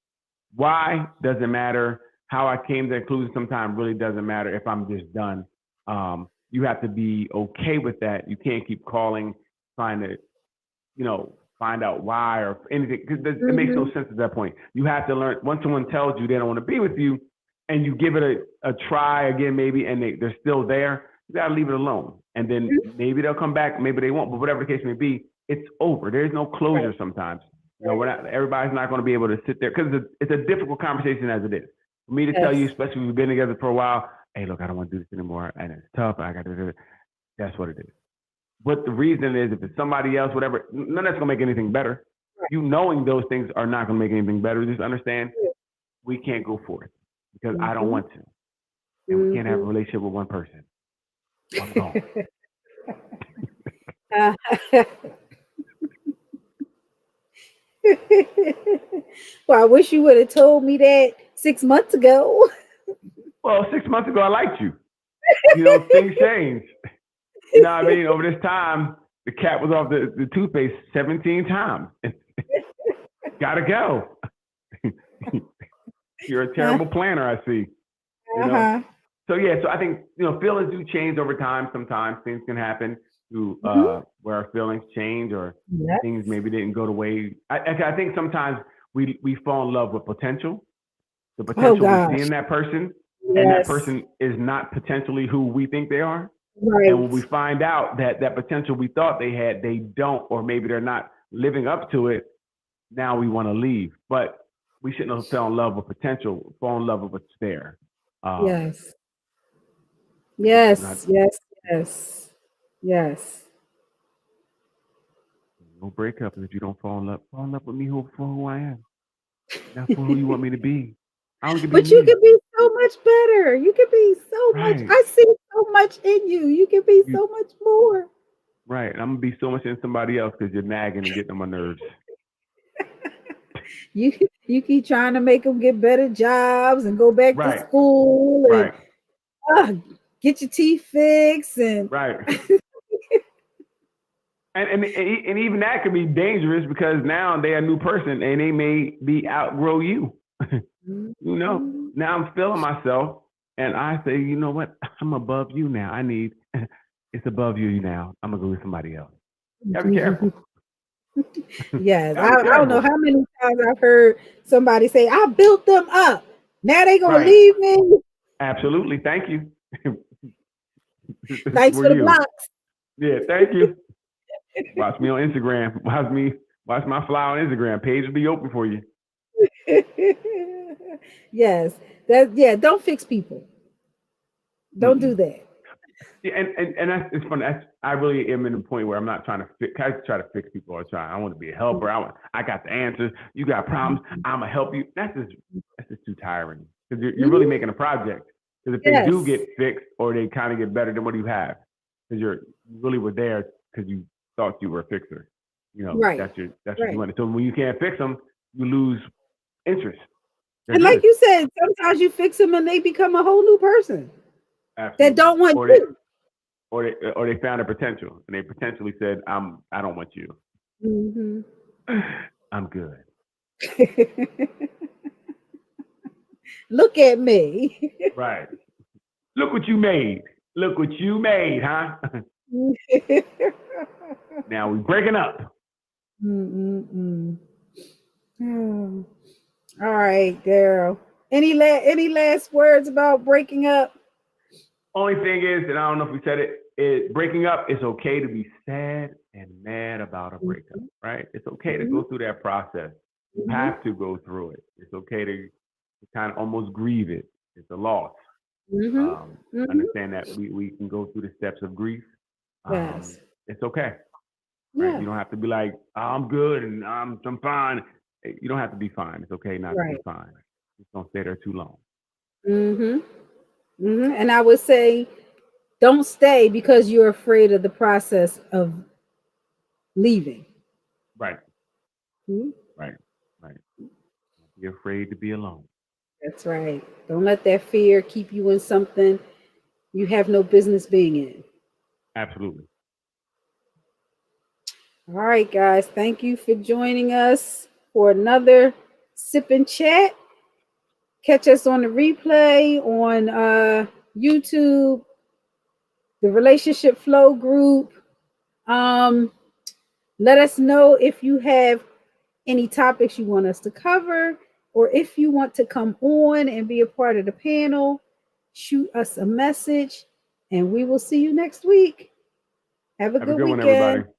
Why? Doesn't matter. How I came to the conclusion sometimes really doesn't matter if I'm just done. You have to be okay with that. You can't keep calling, trying to, find out why or anything. Because it makes no sense at that point. You have to learn, once someone tells you they don't want to be with you and you give it a try again maybe and they're still there, you gotta leave it alone. And then maybe they'll come back, maybe they won't, but whatever the case may be, it's over. There's no closure sometimes. You know, everybody's not going to be able to sit there because it's a difficult conversation as it is. For me to tell you, especially when we've been together for a while, hey, look, I don't want to do this anymore, and it's tough. I got to do it. That's what it is. But the reason is, if it's somebody else, whatever, none of that's going to make anything better. You knowing those things are not going to make anything better. Just understand, we can't go forth because I don't want to, and we can't have a relationship with one person. I'm gone. Well, I wish you would have told me that 6 months ago. Well, 6 months ago, I liked you. You know, things change. You know what I mean? Over this time, the cat was off the toothpaste 17 times. Gotta go. You're a terrible planner, I see. You know? So yeah, so I think, you know, feelings do change over time. Sometimes things can happen to where our feelings change or things maybe didn't go the way. I think sometimes we fall in love with potential. The potential we see in that person, and that person is not potentially who we think they are. Right. And when we find out that that potential we thought they had, they don't, or maybe they're not living up to it, now we want to leave. But we shouldn't have fell in love with potential, fall in love with what's there. Yes. No breakup if you don't fall in love. Fall in love with me for who I am, not for who you want me to be. But you can be so much better. You can be so much. I see so much in you. You can be so much more. Right. And I'm going to be so much in somebody else because you're nagging and getting on my nerves. You keep trying to make them get better jobs and go back to school and get your teeth fixed and and even that could be dangerous because now they're a new person and they may be outgrow you. You know, now I'm feeling myself and I say, you know what? I'm above you now. It's above you now. I'm gonna go with somebody else. Gotta be careful. Yes, I don't know how many times I've heard somebody say, I built them up. Now they gonna leave me. Absolutely. Thank you. Thanks for the blocks. Yeah, thank you. Watch me on Instagram. Watch my fly on Instagram. Page will be open for you. Yes. Don't fix people. Don't do that. Yeah, and that's it's funny. I really am in the point where I'm not trying to try to fix people. I want to be a helper. I got the answers. You got problems. I'm gonna help you. That's just too tiring because you're really making a project. Because if they do get fixed or they kind of get better, then what do you have? Because you really were there because you thought you were a fixer. You know, that's what you wanted. So when you can't fix them, you lose interest. And like you said, sometimes you fix them and they become a whole new person. Absolutely. That don't want you. Or they found a potential and they potentially said, I don't want you. I'm good. Look at me. Right. Look what you made. Look what you made, huh? Now we're breaking up. All right, Daryl. Any last words about breaking up? Only thing is, and I don't know if we said it, breaking up, it's okay to be sad and mad about a breakup, right? It's okay to go through that process. You have to go through it. It's okay to kind of almost grieve it. It's a loss. Understand that we can go through the steps of grief. It's okay. Right? You don't have to be like, oh, I'm good and I'm fine. You don't have to be fine. It's okay not to be fine. Just don't stay there too long. And I would say, don't stay because you're afraid of the process of leaving. Right. Right. Don't be afraid to be alone. That's right. Don't let that fear keep you in something you have no business being in. Absolutely. All right, guys. Thank you for joining us for another Sip and Chat. Catch us on the replay on YouTube, the Relationship Flow group. Let us know if you have any topics you want us to cover, or if you want to come on and be a part of the panel. Shoot us a message. And we will see you next week. Have a Have a good good one, weekend. everybody.